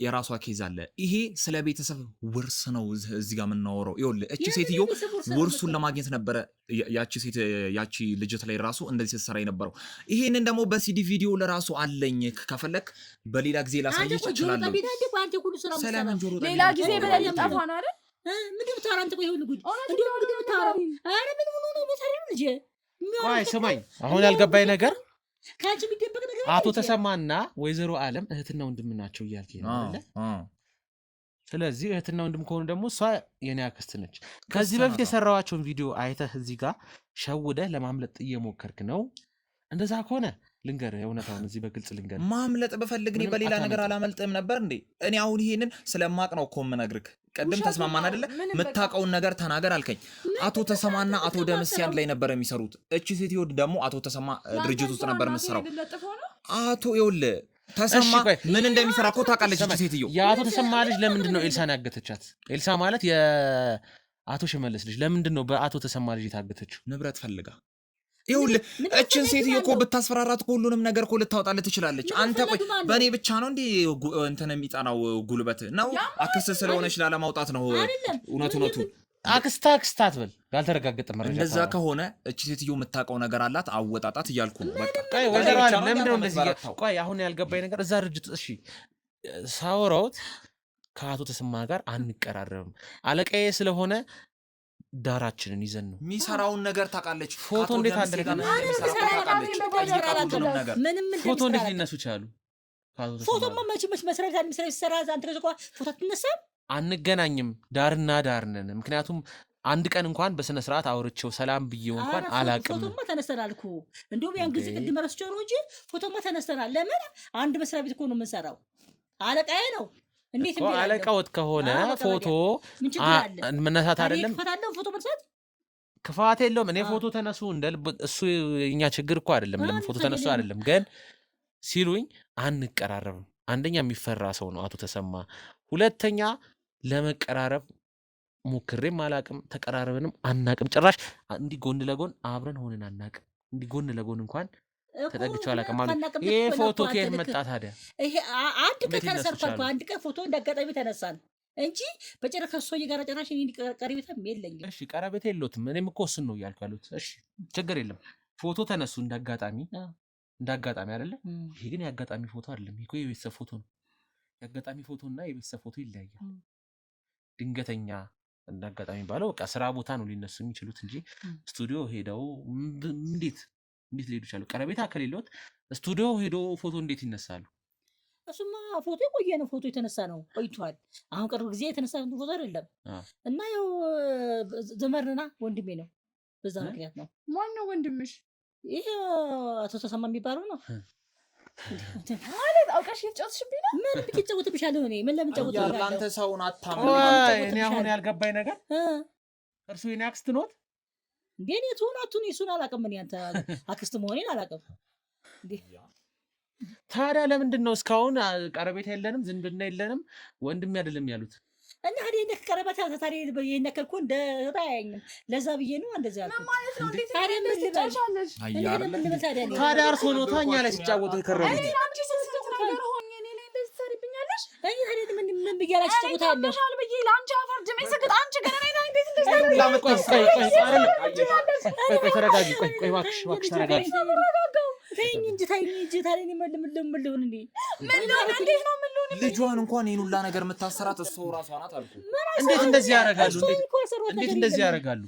Speaker 2: የራሷ ኬዝ አለ ይሄ ስለ ቤተሰብ ውርስ ነው እዚህ ጋር የምናወራው ይኸውልህ እቺ ሴትዮ ውርሱን ለማግኘት ነበረ ያቺ ልጅት ላይ ራሱ እንደዚህ ስትሰራ የነበረው ይሄንን ደግሞ በሲዲ ቪዲዮ ለራሱ አለኝ ከፈለክ በሌላ ጊዜ ላሳየህ እችላለሁ ሰላም ጆሮ
Speaker 4: ሌላ ጊዜ በላይ ጠፋ ነው አይደል
Speaker 3: ምንድን ነው ታራንተ ቆይ ሁሉ ጉድ እንዴ ምንድን ነው ታራው አረ ምን ሆኖ ነው መሰለኝ ልጅ
Speaker 1: ቆይ ስማኝ አሁን ያልገባኝ ነገር
Speaker 3: ካንቺ ቢደበቅ ነገር
Speaker 1: አቶ ተሰማና ወይዘሮ ዓለም እህትና ወንድም ናቸው እያልከኝ ነው አይደል ስለዚህ እህትና ወንድም ከሆኑ ደግሞ እሷ የኔ አክስት ነች ከዚህ በፊት የሰራዋቸውን ቪዲዮ አይተህ እዚህ ጋር ሸውደህ ለማምለጥ እየሞከርክ ነው እንደዛ ከሆነ ልንገር እውነታውን እዚህ በግልጽ ልንገር
Speaker 2: ማምለጥ በፈልግ እኔ በሌላ ነገር አላመልጥም ነበር እንዴ እኔ አሁን ይሄንን ስለማቅ ነው እኮ የምነግርህ ቀደም ተስማማን አይደለ መታቀውን ነገር ተናገር አልከኝ አቶ ተሰማና አቶ ደምስ ያንድ ላይ ነበር የሚሰሩት እቺ ሴትዮ ደግሞ አቶ ተሰማ ድርጅት ውስጥ ነበር የምትሰራው አቶ ይውል ተሰማ ምን እንደሚሰራ እኮ ታውቃለች እቺ ሴትዮ
Speaker 1: የአቶ ተሰማ ልጅ ለምንድን ነው ኤልሳን ያገተቻት ኤልሳ ማለት የአቶ ሽመልስ ልጅ ለምንድን ነው በአቶ ተሰማ ልጅ የታገተችው
Speaker 2: ንብረት ፈልጋ ይሁን እቺን ሴትዮ እኮ ብታስፈራራት ሁሉንም ነገር እኮ ልታወጣለት ትችላለች አንተ ቆይ በኔ ብቻ ነው እንዴ እንትን የሚጣናው ጉልበት ነው አክስት ስለሆነች ላለማውጣት ነው እውነቱ
Speaker 1: አክስታት በል ያልተረጋገጠ መረጃ
Speaker 2: እንደዛ ከሆነ እቺ ሴትዮ የምታውቀው ነገር አላት አወጣጣት እያልኩ ነው በቃ
Speaker 1: ቆይ ወይዘሮ ዓለም ለምን ነው እንደዚህ ቆይ አሁን ያልገባኝ ነገር እዛ ድርጅት እሺ ሳወራውት ከአቶ ተሰማ ጋር አንቀራረብም አለቃዬ ስለሆነ ዳራችንን ይዘን ነው
Speaker 2: ሚሰራውን ነገር ታውቃለች
Speaker 1: ፎቶ እንዴት አደረጋና ፎቶ እንዴት ሊነሱ ይችላሉ
Speaker 3: ፎቶማ መች መስራት ሲሰራ አንተ ከዘቋ ፎቶ አትነሳም
Speaker 1: አንገናኝም ዳርና ዳርነን ምክንያቱም አንድ ቀን እንኳን በስነ ስርዓት አውርቼው ሰላም ብዬው እንኳን አላቅም
Speaker 3: ፎቶማ ተነስተናልኩ እንደውም ያን ጊዜ ቅድም ረስቼው ነው እንጂ ፎቶማ ተነስተናል ለምን አንድ መስሪያ ቤት እኮ ነው የምንሰራው አለቃዬ ነው እንዴት ነው
Speaker 1: አለቃውት ከሆነ ፎቶ መነሳት አይደለም
Speaker 3: ፎቶ መነሳት
Speaker 1: ክፋት የለውም እኔ ፎቶ ተነሱ እንደልብ እሱ የኛ ችግር እኮ አይደለም ለምን ፎቶ ተነሱ አይደለም ግን ሲሉኝ አንቀራረብም አንደኛ የሚፈራ ሰው ነው አቶ ተሰማ ሁለተኛ ለመቀራረብ ሞክሬም አላቅም ተቀራረብንም አናቅም ጭራሽ እንዲ ጎን ለጎን አብረን ሆነን አናቅም እንዲ ጎን ለጎን እንኳን ተጠግቻው አላቅም ማለት ይሄ ፎቶ ከየት መጣ ታዲያ
Speaker 3: ይሄ አንድ ቀን ተነሳልኩ አንድ ቀን ፎቶ እንዳጋጣሚ ተነሳን እንጂ በጨረከ ሰው ይጋራ ጨራሽ እኔ ቀረቤታም የለኝም
Speaker 1: እሺ ቀረቤታ የለውም እኔም እኮ እሱን ነው ያልኩ ያሉት እሺ ችግር የለም ፎቶ ተነሱ እንዳጋጣሚ አይደለ ይሄ ግን ያጋጣሚ ፎቶ አይደለም ይሄ የቤተሰብ ፎቶ ነው ያጋጣሚ ፎቶና የቤተሰብ ፎቶ ይለያያል ድንገተኛ እንዳጋጣሚ ባለው በቃ ስራ ቦታ ነው ሊነሱ የሚችሉት እንጂ ስቱዲዮ ሄደው እንዴት ሊሄዱ ይችላሉ ቀረቤታ ከሌሎት ስቱዲዮ ሄዶ ፎቶ እንዴት ይነሳሉ
Speaker 3: እሱማ ፎቶ የቆየ ነው ፎቶ የተነሳ ነው ቆይቷል አሁን ቅርብ ጊዜ የተነሳ ፎቶ አይደለም እና ያው ዘመርና ወንድሜ ነው በዛ ምክንያት ነው
Speaker 4: ማን ነው ወንድምሽ
Speaker 3: ይሄ አቶ ተሰማ የሚባለው ነው
Speaker 4: ማለት አውቀሽ እየተጫወትሽብኝ ነው
Speaker 3: ምን ብትጫወትብሻለሁ እኔ ምን ለምን ጫወትብሻለሁ
Speaker 2: አንተ ሰውን አታምኑ
Speaker 1: እኔ አሁን ያልገባኝ ነገር እርሱ የኔ አክስት ኖት
Speaker 3: እንዴ እኔ ትሆናቱን እሱን አላውቅም እኔ አንተ አክስት መሆኔን አላውቅም እንዴ
Speaker 1: ታዲያ ለምንድን ነው እስካሁን ቀረቤታ የለንም ዝምድና የለንም ወንድም አይደለም ያሉት
Speaker 3: እና አዲ እንደክ ቀረበታ ታዲያ የነከልኩ እንደ ታያኝም ለዛ ብዬ ነው እንደዚህ ያልኩት ታዲያ ምን ልበልሽ ታዲያ አርሶ ነው ታኛ ላይ ሲጫወቱ ይከረሙ
Speaker 4: እኔ አንቺ ስንት ነገር ሆኜ እኔ ላይ እንደዚህ ታሪብኛለሽ
Speaker 3: እኔ ታዲያ ምን ብያላችሁ ተቆጣለሽ
Speaker 4: ታል ብዬ ላንቺ አፈር ድሜ ሰግጥ አንቺ ግን እኔ ላይ እንዴት እንደዚህ
Speaker 1: ቆይ ተረጋጊ ቆይ እባክሽ ተረጋጊ
Speaker 3: ተይኝ እንጂ ታዲያ እኔ ምን ልሁን እንዴ
Speaker 4: ምን ነው እንዴት ነው ምን ልሁን
Speaker 2: ልጇን እንኳን ይሄን ሁላ ነገር የምታሰራት እሷ ራሷ ናት አልኩ።
Speaker 1: እንዴት እንደዚህ ያደርጋሉ? እንዴት እንደዚህ ያደርጋሉ?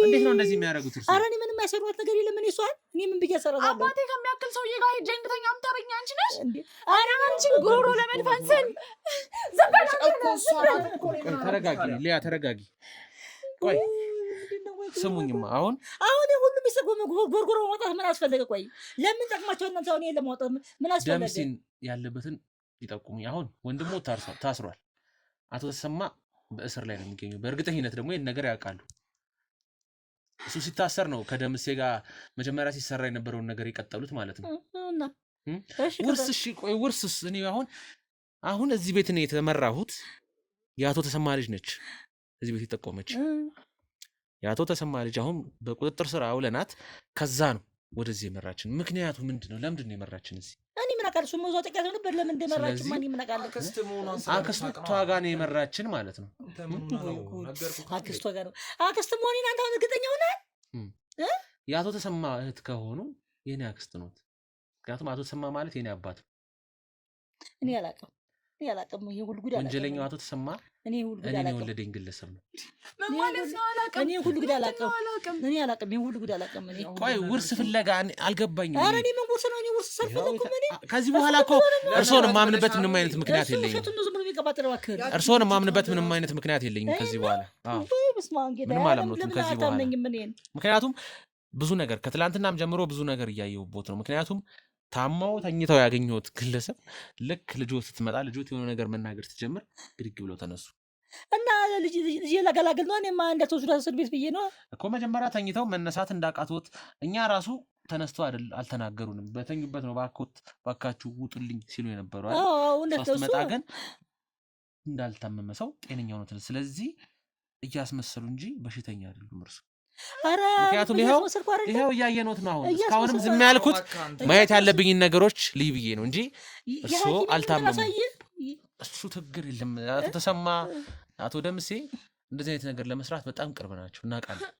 Speaker 1: እንዴት ነው እንደዚህ የሚያደርጉት? እርሱ
Speaker 3: ኧረ እኔ ምንም ያሰሯት ነገር የለም። እኔ እሷን እኔ ምን ብዬ አሰራታለሁ?
Speaker 4: አባቴ ከሚያክል ሰውዬ ጋር ሄጄ እንድተኛ የምታረጊኝ አንቺ ነሽ? ኧረ አንቺን ጉሮሮ ለመድፈን ስል
Speaker 1: ተረጋጊ ሊያ ተረጋጊ። ቆይ ስሙኝማ አሁን
Speaker 3: ሁሉ ቢሰጎም ጎርጎሮ ማውጣት ምን አስፈለገ? ቆይ ለምን ጠቅማቸው እናንተ አሁን ለማውጣት ምን አስፈለገ?
Speaker 1: ደምሲን ያለበትን ይጠቁሙኝ። አሁን ወንድሞ ታስሯል። አቶ ተሰማ በእስር ላይ ነው የሚገኘው። በእርግጠኝነት ደግሞ ይህን ነገር ያውቃሉ። እሱ ሲታሰር ነው ከደምሴ ጋር መጀመሪያ ሲሰራ የነበረውን ነገር የቀጠሉት ማለት ነው። ውርስ እሺ ቆይ ውርስስ እኔ አሁን እዚህ ቤት ነው የተመራሁት። የአቶ ተሰማ ልጅ ነች እዚህ ቤት የጠቆመች። የአቶ ተሰማ ልጅ አሁን በቁጥጥር ስር አውለናት ከዛ ነው ወደዚህ የመራችን። ምክንያቱ ምንድን ነው? ለምንድን ነው የመራችን እዚህ?
Speaker 3: እኔ ምን አውቃለሁ? እሱ መውዛው ጠቂያ ነበር። ለምን እንደመራችን ማን ይመናቃል?
Speaker 1: አክስቷ ጋር ነው የመራችን ማለት ነው።
Speaker 3: አክስቷ ጋር ነው። አክስት መሆኔን አንተ እርግጠኛ ሆነህ?
Speaker 1: የአቶ ተሰማ እህት ከሆኑ የኔ አክስት ነው። ምክንያቱም አቶ ተሰማ ማለት የኔ አባት ነው።
Speaker 3: እኔ አላውቅም። ይሄ ሁሉ ጉድ አላውቅም።
Speaker 1: ወንጀለኛው አቶ ተሰማ እኔ የወለደኝ ግለሰብ ነው።
Speaker 3: እኔ ሁሉ ጉድ አላውቅም። እኔ አላውቅም። ይሄ ሁሉ ጉድ አላውቅም። እኔ
Speaker 1: ቆይ ውርስ ፍለጋ አልገባኝም።
Speaker 3: ኧረ እኔ ምን ውርስ ነው? እኔ ውርስ አልፈለኩም። እኔ
Speaker 1: ከዚህ በኋላ እኮ እርስዎን የማምንበት ምንም አይነት ምክንያት የለኝም። እርስዎን የማምንበት ምንም አይነት ምክንያት የለኝም ከዚህ በኋላ። ምንም አላምኖትም ከዚህ በኋላ። ምክንያቱም ብዙ ነገር ከትላንትናም ጀምሮ ብዙ ነገር እያየሁበት ነው። ምክንያቱም ታማው ተኝተው ያገኘሁት ግለሰብ ልክ ልጆት ስትመጣ ልጆት የሆነ ነገር መናገር ስትጀምር ብድግ ብለው ተነሱ
Speaker 3: እና ልጅ ለገላግል ነው። እኔማ እንደተወሰደ እስር ቤት ብዬ ነው
Speaker 1: እኮ መጀመሪያ ተኝተው መነሳት እንዳቃቶት እኛ ራሱ ተነስተው አልተናገሩንም። በተኙበት ነው ባካችሁ ውጡልኝ ሲሉ የነበሩ አይደል? ስትመጣ ግን እንዳልታመመ ሰው ጤነኛው ነው። ስለዚህ እያስመሰሉ እንጂ በሽተኛ አይደሉም እርሱ። ምክንያቱም ይኸው እያየኖት ነው። አሁን እስካሁንም ዝም ያልኩት ማየት ያለብኝን ነገሮች ልይ ብዬ ነው እንጂ እሱ አልታመሙም። እሱ ችግር የለም። አቶ ተሰማ አቶ ደምሴ እንደዚህ አይነት ነገር ለመስራት በጣም ቅርብ ናቸው፣ እናውቃለን።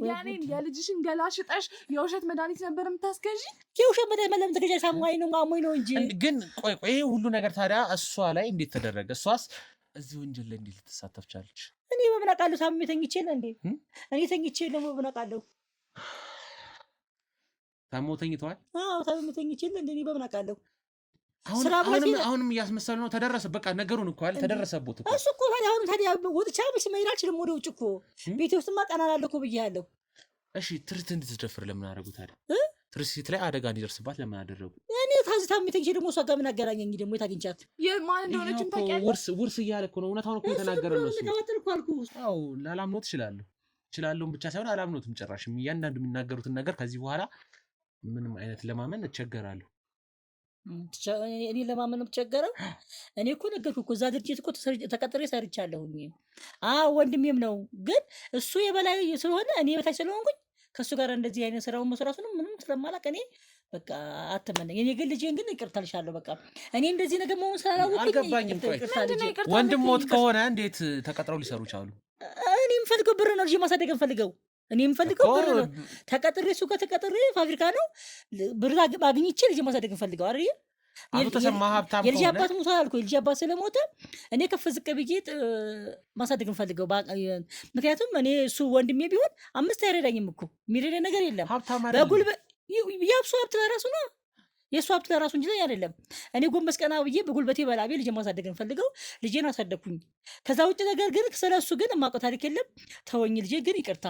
Speaker 4: ያኔን የልጅሽን ገላሽጠሽ የውሸት መድኃኒት ነበር የምታስገዢ?
Speaker 3: የውሸት መድኃኒት ለምን ተገዣ? ሳሙኝ ነው ማሙኝ ነው እንጂ።
Speaker 1: ግን ቆይ ይሄ ሁሉ ነገር ታዲያ እሷ ላይ እንዴት ተደረገ? እሷስ እዚህ ወንጀል ላይ እንዴት ልትሳተፍ ቻለች?
Speaker 3: እኔ በምን አውቃለሁ? ሳሚ ተኝቼ ነው እንዴ? እኔ ተኝቼ ነው በምን አውቃለሁ?
Speaker 1: ታሞ ተኝተዋል?
Speaker 3: አዎ ታሞ ተኝቼ ነው እንዴ? እኔ በምን አውቃለሁ?
Speaker 1: አሁንም እያስመሰሉ ነው። ተደረሰ በቃ ነገሩን እኮ አይደል? ተደረሰበት እኮ
Speaker 3: እሱ እኮ አሁን ታዲያ ወጥቻ መሄድ አልችልም ወደ ውጭ እኮ ቤቴ ውስጥማ ቀና እላለሁ እኮ ብዬሃለሁ።
Speaker 1: እሺ ትርት እንድትደፍር ለምን አደረጉ ታዲያ? ትርሲት ላይ አደጋ እንዲደርስባት ለምን አደረጉ?
Speaker 3: እኔ ታዝታ ተኝቼ ደግሞ እሷ ጋር ምን አገናኘኝ? ደግሞ የታገኝቻት
Speaker 4: ማን እንደሆነችም ታውቂያለሽ?
Speaker 1: ውርስ እያለ እኮ ነው። እውነታውን እኮ የተናገረ ነው እሱ። አዎ ላላምኖት እችላለሁም ብቻ ሳይሆን አላምኖትም ጭራሽም። እያንዳንዱ የሚናገሩትን ነገር ከዚህ በኋላ ምንም አይነት ለማመን እቸገራለሁ።
Speaker 3: እኔ ለማመን ተቸገረው። እኔ እኮ ነገርኩህ እኮ እዛ ድርጅት እኮ ተቀጥሬ ሰርቻለሁኝ። ወንድሜም ነው፣ ግን እሱ የበላይ ስለሆነ እኔ በታች ስለሆንኩኝ ከእሱ ጋር እንደዚህ አይነት ስራውን መስራቱንም ምንም ስለማላውቅ እኔ በቃ አትመነኝ። እኔ ግን ልጄን ግን ይቅርታ ልሻለሁ። በቃ እኔ እንደዚህ ነገር መሆን ስላላወቅኝ
Speaker 1: አልገባኝም። ወንድም ሞት ከሆነ እንዴት ተቀጥረው ሊሰሩ ቻሉ?
Speaker 3: እኔ የምፈልገው ብር ነው። ልጄ ማሳደግ የምፈልገው እኔ የምፈልገው ብር ነው። ተቀጥሬ እሱ ጋር ተቀጥሬ ፋብሪካ ነው ብር አግኝቼ ልጄ ማሳደግ የምፈልገው አይደል?
Speaker 1: አቶ ተሰማ ሀብታም
Speaker 3: የልጅ አባት ሞቷል አልኩ። የልጅ አባት ስለሞተ እኔ ከፍ ዝቅ ብዬ ማሳደግ የምፈልገው። ምክንያቱም እኔ እሱ ወንድሜ ቢሆን 5 አይረዳኝም እኮ የሚረዳኝ ነገር የለም። በጉልበት ያብሱ ሀብት ለራሱ ነው የእሱ ሀብት ለራሱ እንጂ አይደለም። እኔ ጎንበስ ቀና ብዬ በጉልበቴ በላቤ ልጄ ማሳደግ የምፈልገው ልጄን አሳደግኩኝ። ከዛ ውጭ ነገር ግን ስለሱ ግን የማውቀው ታሪክ የለም። ተወኝ ልጄ ግን ይቅርታ።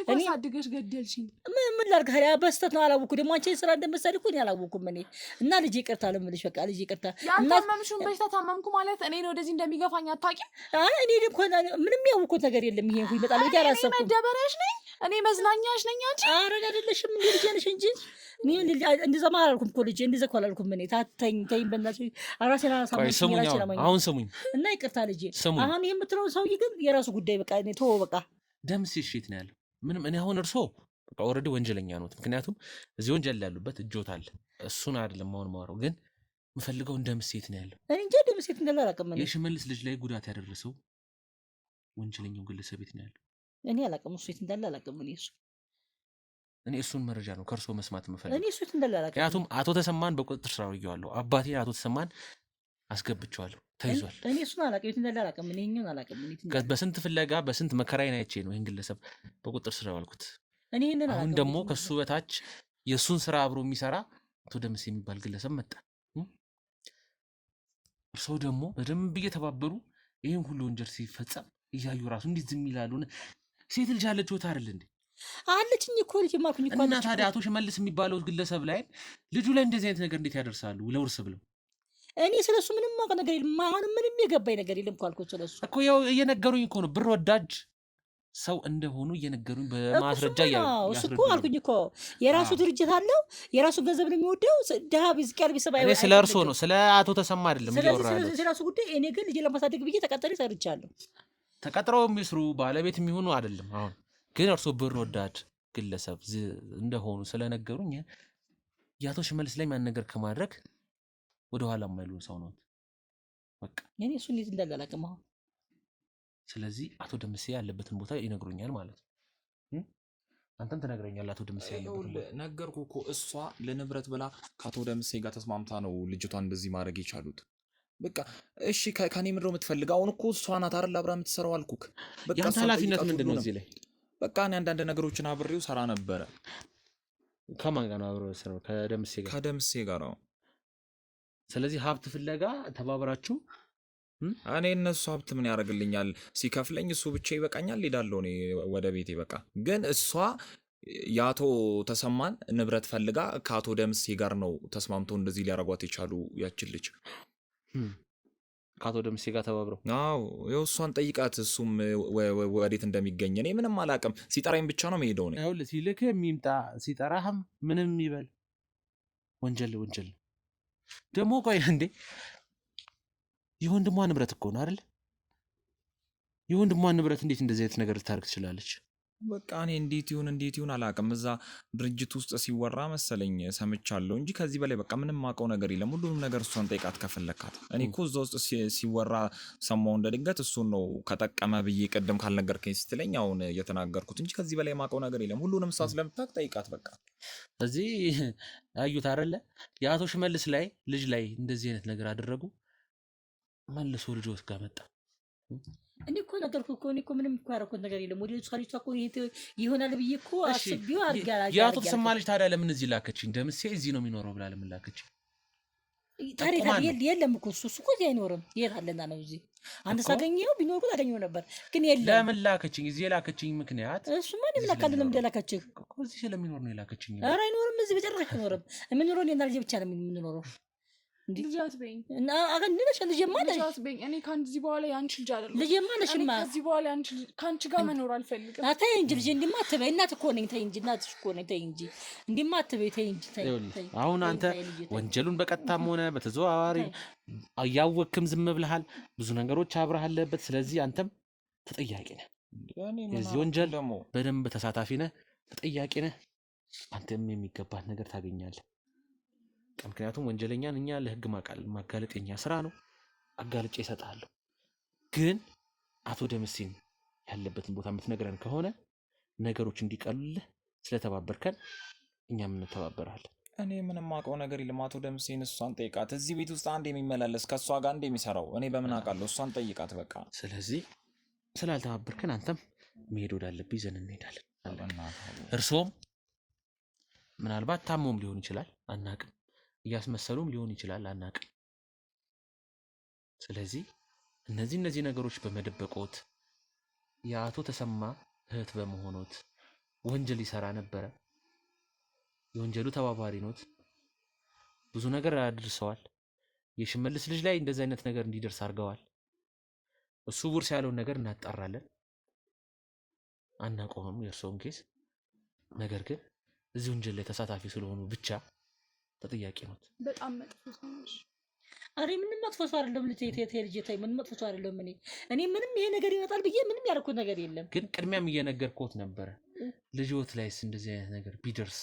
Speaker 4: እኔ አሳድገሽ ገደልሽኝ።
Speaker 3: ምን ላድርግ ታዲያ? በስተት ነው አላወኩ። ደግሞ አንቺ ስራ እንደምትሰሪ እኮ እኔ አላወኩም። እኔ እና ልጄ ይቅርታ ልምልሽ በቃ ልጄ ይቅርታ።
Speaker 4: ያልታመምሽውን በሽታ ታመምኩ ማለት እኔ ነው ወደዚህ እንደሚገፋኝ አታውቂም?
Speaker 3: እኔ ደግሞ ምንም ያወኩት ነገር የለም። ይሄ ሁሉ ይመጣል ብዬ አላሰብኩም።
Speaker 4: መደበሪያሽ ነኝ እኔ መዝናኛሽ ነኝ አንቺ።
Speaker 3: ኧረ አይደለሽም እንዴ ልጄ ነሽ እንጂ እኔ እንደዛ አላልኩም እኮ ልጄ እንደዛ እኮ አላልኩም። እኔ ተኝ በእናትሽ አራሴን
Speaker 1: አሁን ስሙኝ
Speaker 3: እና ይቅርታ ልጄ። አሁን ይሄ የምትለው ሰውዬ ግን የራሱ ጉዳይ በቃ እኔ ተወው በቃ።
Speaker 1: ደምሴ እሺ ነው ያለው። ምንም እኔ አሁን እርሶ በቃ ኦልሬዲ ወንጀለኛ ነው። ምክንያቱም እዚህ ወንጀል ያሉበት እጆት አለ። እሱን አይደለም አሁን ማወራው፣ ግን የምፈልገው ደምሴ ነው ያለው።
Speaker 3: እኔ እንጃ ደምሴ እንዳለ አላውቅም።
Speaker 1: የሽመልስ ልጅ ላይ ጉዳት ያደረሰው ወንጀለኛው ግለሰብ የት ነው ያለው?
Speaker 3: እኔ አላውቅም። እሱ የት እንዳለ አላውቅም። እኔ እሱ
Speaker 1: እኔ እሱን መረጃ ነው ከእርሶ መስማት የምፈልገው።
Speaker 3: እኔ እሱ እንደላላቀ
Speaker 1: ምክንያቱም አቶ ተሰማን በቁጥጥር ስር አውዬዋለሁ። አባቴ አቶ ተሰማን አስገብቼዋለሁ፣ ተይዟል።
Speaker 3: እኔ እሱን አላውቅም፣ የት እንዳላላቀም እኔ ይሄኛውን አላውቅም።
Speaker 1: በስንት ፍለጋ በስንት መከራዬን አይቼ ነው ይህን ግለሰብ በቁጥጥር ስር ያዋልኩት።
Speaker 3: እኔ ይሄንን
Speaker 1: አሁን
Speaker 3: አላውቅም።
Speaker 1: ደግሞ ከሱ በታች የእሱን ስራ አብሮ የሚሰራ አቶ ደምሴ የሚባል ግለሰብ መጣ። እርስዎ ደግሞ በደንብ እየተባበሩ ይህን ሁሉ ወንጀል ሲፈጸም እያዩ ራሱ እንዴት ዝም ይላሉ? ሴት ልጅ አለች ወታ አይደል እንዴ?
Speaker 3: አለችኝ እኮ ልጅ ማኩኝ እኮ
Speaker 1: እና ታዲያ አቶ ሽመልስ የሚባለው ግለሰብ ላይ ልጁ ላይ እንደዚህ አይነት ነገር እንዴት ያደርሳሉ? ለውርስ ብለው
Speaker 3: እኔ ስለሱ ምንም ማውቀው ነገር የለም። አሁን ምንም የገባኝ ነገር የለም እኮ አልኩት። ስለሱ
Speaker 1: እኮ ያው እየነገሩኝ እኮ ነው፣ ብር ወዳጅ ሰው እንደሆኑ እየነገሩኝ በማስረጃ
Speaker 3: እሱ እኮ አልኩኝ እኮ የራሱ ድርጅት አለው፣ የራሱ ገንዘብ ነው የሚወደው። ድሀ ቢዝቀር ቢሰባ
Speaker 1: እኔ ስለ እርሶ ነው ስለ አቶ ተሰማ አይደለም እያወራለሁ።
Speaker 3: ስለ ራሱ ጉዳይ እኔ ግን ልጄ ለማሳደግ ብዬ ተቀጠሬ ሰርቻለሁ።
Speaker 1: ተቀጥረው የሚስሩ ባለቤት የሚሆኑ አይደለም። አሁን ግን እርሶ ብር ወዳድ ግለሰብ እንደሆኑ ስለነገሩኝ የአቶ ሽመልስ ላይ ያን ነገር ከማድረግ ወደኋላ የማይሉ ሰው ነው በቃ።
Speaker 3: እኔ እሱ እንዴት እንዳላላቅም አሁን።
Speaker 1: ስለዚህ አቶ ደምሴ ያለበትን ቦታ ይነግሩኛል ማለት ነው። አንተም ትነግረኛለህ አቶ ደምሴ ያለበትን ቦታ።
Speaker 2: ነገርኩህ እኮ እሷ ለንብረት ብላ ከአቶ ደምሴ ጋር ተስማምታ ነው ልጅቷን እንደዚህ ማድረግ የቻሉት። በቃ እሺ ከኔ ምንድን ነው የምትፈልገው? አሁን እኮ እሷ ናት አይደል አብራ የምትሰራው አልኩህ። በቃ
Speaker 1: ያንተ ኃላፊነት ምንድን ነው እዚህ ላይ?
Speaker 2: በቃ እኔ አንዳንድ ነገሮችን አብሬው ሰራ ነበረ።
Speaker 1: ከማን ጋር ነው አብሬው ሰራው? ከደምሴ ጋር።
Speaker 2: ከደምሴ ጋር ነው።
Speaker 1: ስለዚህ ሀብት ፍለጋ ተባብራችሁ።
Speaker 2: እኔ እነሱ ሀብት ምን ያደርግልኛል? ሲከፍለኝ እሱ ብቻ ይበቃኛል፣ ሄዳለሁ እኔ ወደ ቤቴ በቃ። ግን እሷ የአቶ ተሰማን ንብረት ፈልጋ ከአቶ ደምሴ ጋር ነው ተስማምቶ እንደዚህ ሊያረጓት የቻሉ ያችን ልጅ
Speaker 1: ከአቶ ደምሴ ጋር ተባብረው።
Speaker 2: አዎ ይኸው እሷን ጠይቃት፣ እሱም ወዴት እንደሚገኝ። እኔ ምንም አላውቅም፣ ሲጠራኝ ብቻ ነው የምሄደው። እኔ
Speaker 1: ይኸውልህ ሲልክህ የሚምጣ ሲጠራህም ምንም ይበል ወንጀል ወንጀል ደግሞ። ቆይ እንዴ የወንድሟ ንብረት እኮ ነው አይደል? የወንድሟ ንብረት እንዴት እንደዚህ አይነት ነገር ልታደርግ ትችላለች?
Speaker 2: በቃ እኔ እንዴት ይሁን አላውቅም። እዛ ድርጅት ውስጥ ሲወራ መሰለኝ ሰምቻለሁ እንጂ ከዚህ በላይ በቃ ምንም ማውቀው ነገር የለም። ሁሉንም ነገር እሷን ጠይቃት ከፈለካት። እኔ እኮ እዛ ውስጥ ሲወራ ሰማሁ እንደ ድንገት። እሱን ነው ከጠቀመ ብዬ ቅድም ካልነገርከኝ ስትለኝ አሁን እየተናገርኩት እንጂ ከዚህ በላይ ማውቀው ነገር የለም። ሁሉንም እሷ ስለምታውቅ ጠይቃት በቃ።
Speaker 1: እዚህ አዩት አይደለ የአቶ ሽመልስ ላይ ልጅ ላይ እንደዚህ አይነት ነገር አደረጉ። መልሶ ልጆት ጋር መጣ።
Speaker 3: እኔ እኮ ነገርኩህ እኮ እኔ እኮ ምንም እኮ ያደረኩት ነገር የለም። ወደ እሷ ልጅቷ እኮ ይሆናል ብዬ እኮ አስቤው አድርጋለሁ።
Speaker 1: የአቶ ተሰማ ልጅ ታዲያ ለምን እዚህ ላከችኝ? ደምሴ እዚህ ነው የሚኖረው ብላ ለምን ላከችኝ?
Speaker 3: ታዲያ የለም እኮ እሱ እኮ እዚህ አይኖርም። የት አለና ነው እዚህ? አንተ ሳገኘው ቢኖር እኮ ታገኘው ነበር፣ ግን የለም።
Speaker 1: ለምን ላከችኝ? እዚህ የላከችኝ ምክንያት
Speaker 3: እሱማ እኔ ምን አውቃለሁ ለምን እንደላከችህ።
Speaker 1: እዚህ ስለሚኖር ነው የላከችኝ።
Speaker 3: ኧረ አይኖርም፣ እዚህ በጨረሻ አይኖርም። የምንኖረው እኔና ልጄ ብቻ ነው የምንኖረው።
Speaker 4: ልጃት በይኝ
Speaker 3: እና አገንነሽ ልጄማ ነሽ።
Speaker 4: ልጃት በይኝ። እኔ ከዚህ በኋላ ያንቺ ልጅ አይደለም።
Speaker 3: ልጄማ ነሽማ።
Speaker 4: ከዚህ በኋላ ከአንቺ ጋር መኖር አልፈልግም።
Speaker 3: ተይ እንጂ ልጄ፣ እንዲህማ አትበይ። እናት እኮ ነኝ። ተይ እንጂ እናትሽ እኮ ነኝ። ተይ እንጂ እንዲህማ አትበይ። ተይ እንጂ ተይ።
Speaker 1: አሁን አንተ ወንጀሉን በቀጥታም ሆነ በተዘዋዋሪ እያወቅክም ዝም ብለሃል። ብዙ ነገሮች አብረህ አለበት። ስለዚህ አንተም ተጠያቂ ነህ። የዚህ ወንጀል በደንብ ተሳታፊ ነህ፣ ተጠያቂ ነህ። አንተም የሚገባህ ነገር ታገኛለህ። ምክንያቱም ወንጀለኛን እኛ ለህግ ማጋለጥ የኛ ስራ ነው። አጋልጬ እሰጥሃለሁ። ግን አቶ ደምሴን ያለበትን ቦታ የምትነግረን ከሆነ ነገሮች እንዲቀሉልህ ስለተባበርከን እኛም እንተባበራለን።
Speaker 2: እኔ ምንም አውቀው ነገር የለም። አቶ ደምሴን እሷን ጠይቃት። እዚህ ቤት ውስጥ አንድ የሚመላለስ ከእሷ ጋር አንድ የሚሰራው እኔ በምን አውቃለሁ? እሷን ጠይቃት በቃ።
Speaker 1: ስለዚህ ስላልተባበርከን አንተም መሄድ ወዳለብህ ይዘን እንሄዳለን። እርሶም ምናልባት ታሞም ሊሆን ይችላል አናቅም፣ እያስመሰሉም ሊሆን ይችላል አናቅም። ስለዚህ እነዚህ ነገሮች በመደበቆት የአቶ ተሰማ እህት በመሆኖት ወንጀል ይሰራ ነበረ። የወንጀሉ ተባባሪ ኖት። ብዙ ነገር አድርሰዋል። የሽመልስ ልጅ ላይ እንደዚህ አይነት ነገር እንዲደርስ አድርገዋል። እሱ ውርስ ያለውን ነገር እናጣራለን። አናቆምም የእርስዎን ኬስ። ነገር ግን እዚህ ወንጀል ላይ ተሳታፊ ስለሆኑ ብቻ ተጠያቂ ኖት።
Speaker 4: በጣም መጥፎ ሰው ነሽ።
Speaker 3: አሬ ምንም መጥፎ ሰው አይደለም። ልጅ ተይ ምንም መጥፎ ሰው አይደለም። እኔ ምንም ይሄ ነገር ይመጣል ብዬ ምንም ያደረኩት ነገር የለም።
Speaker 1: ግን ቅድሚያም እየነገርኩት ነበረ። ልጅዎት ላይስ እንደዚህ አይነት ነገር ቢደርስ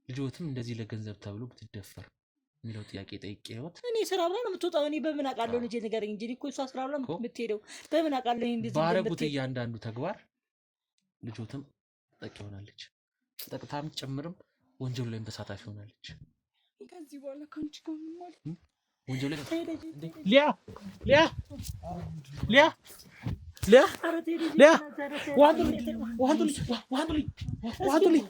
Speaker 1: ልጅዎትም እንደዚህ ለገንዘብ ተብሎ ብትደፈር የሚለው ጥያቄ ጠይቄዎት።
Speaker 3: እኔ ስራ ብላ ነው የምትወጣው። እኔ በምን አውቃለሁ? ልጄ ንገረኝ እንጂ እኮ እሷ ስራ ብላ የምትሄደው በምን አውቃለሁ? ይሄ እንደዚህ
Speaker 1: ባረጉት እያንዳንዱ ተግባር ልጅዎትም ጠቂ ሆናለች። ጠቅታም ጭምርም ወንጀሉ ላይ ተሳታፊ ሆናለች።
Speaker 4: ከዚህ በኋላ ካንቺ ጋር ምን ማለት
Speaker 1: ወንጀሉ ላይ ሊያ ዋንዱሊ ሊያ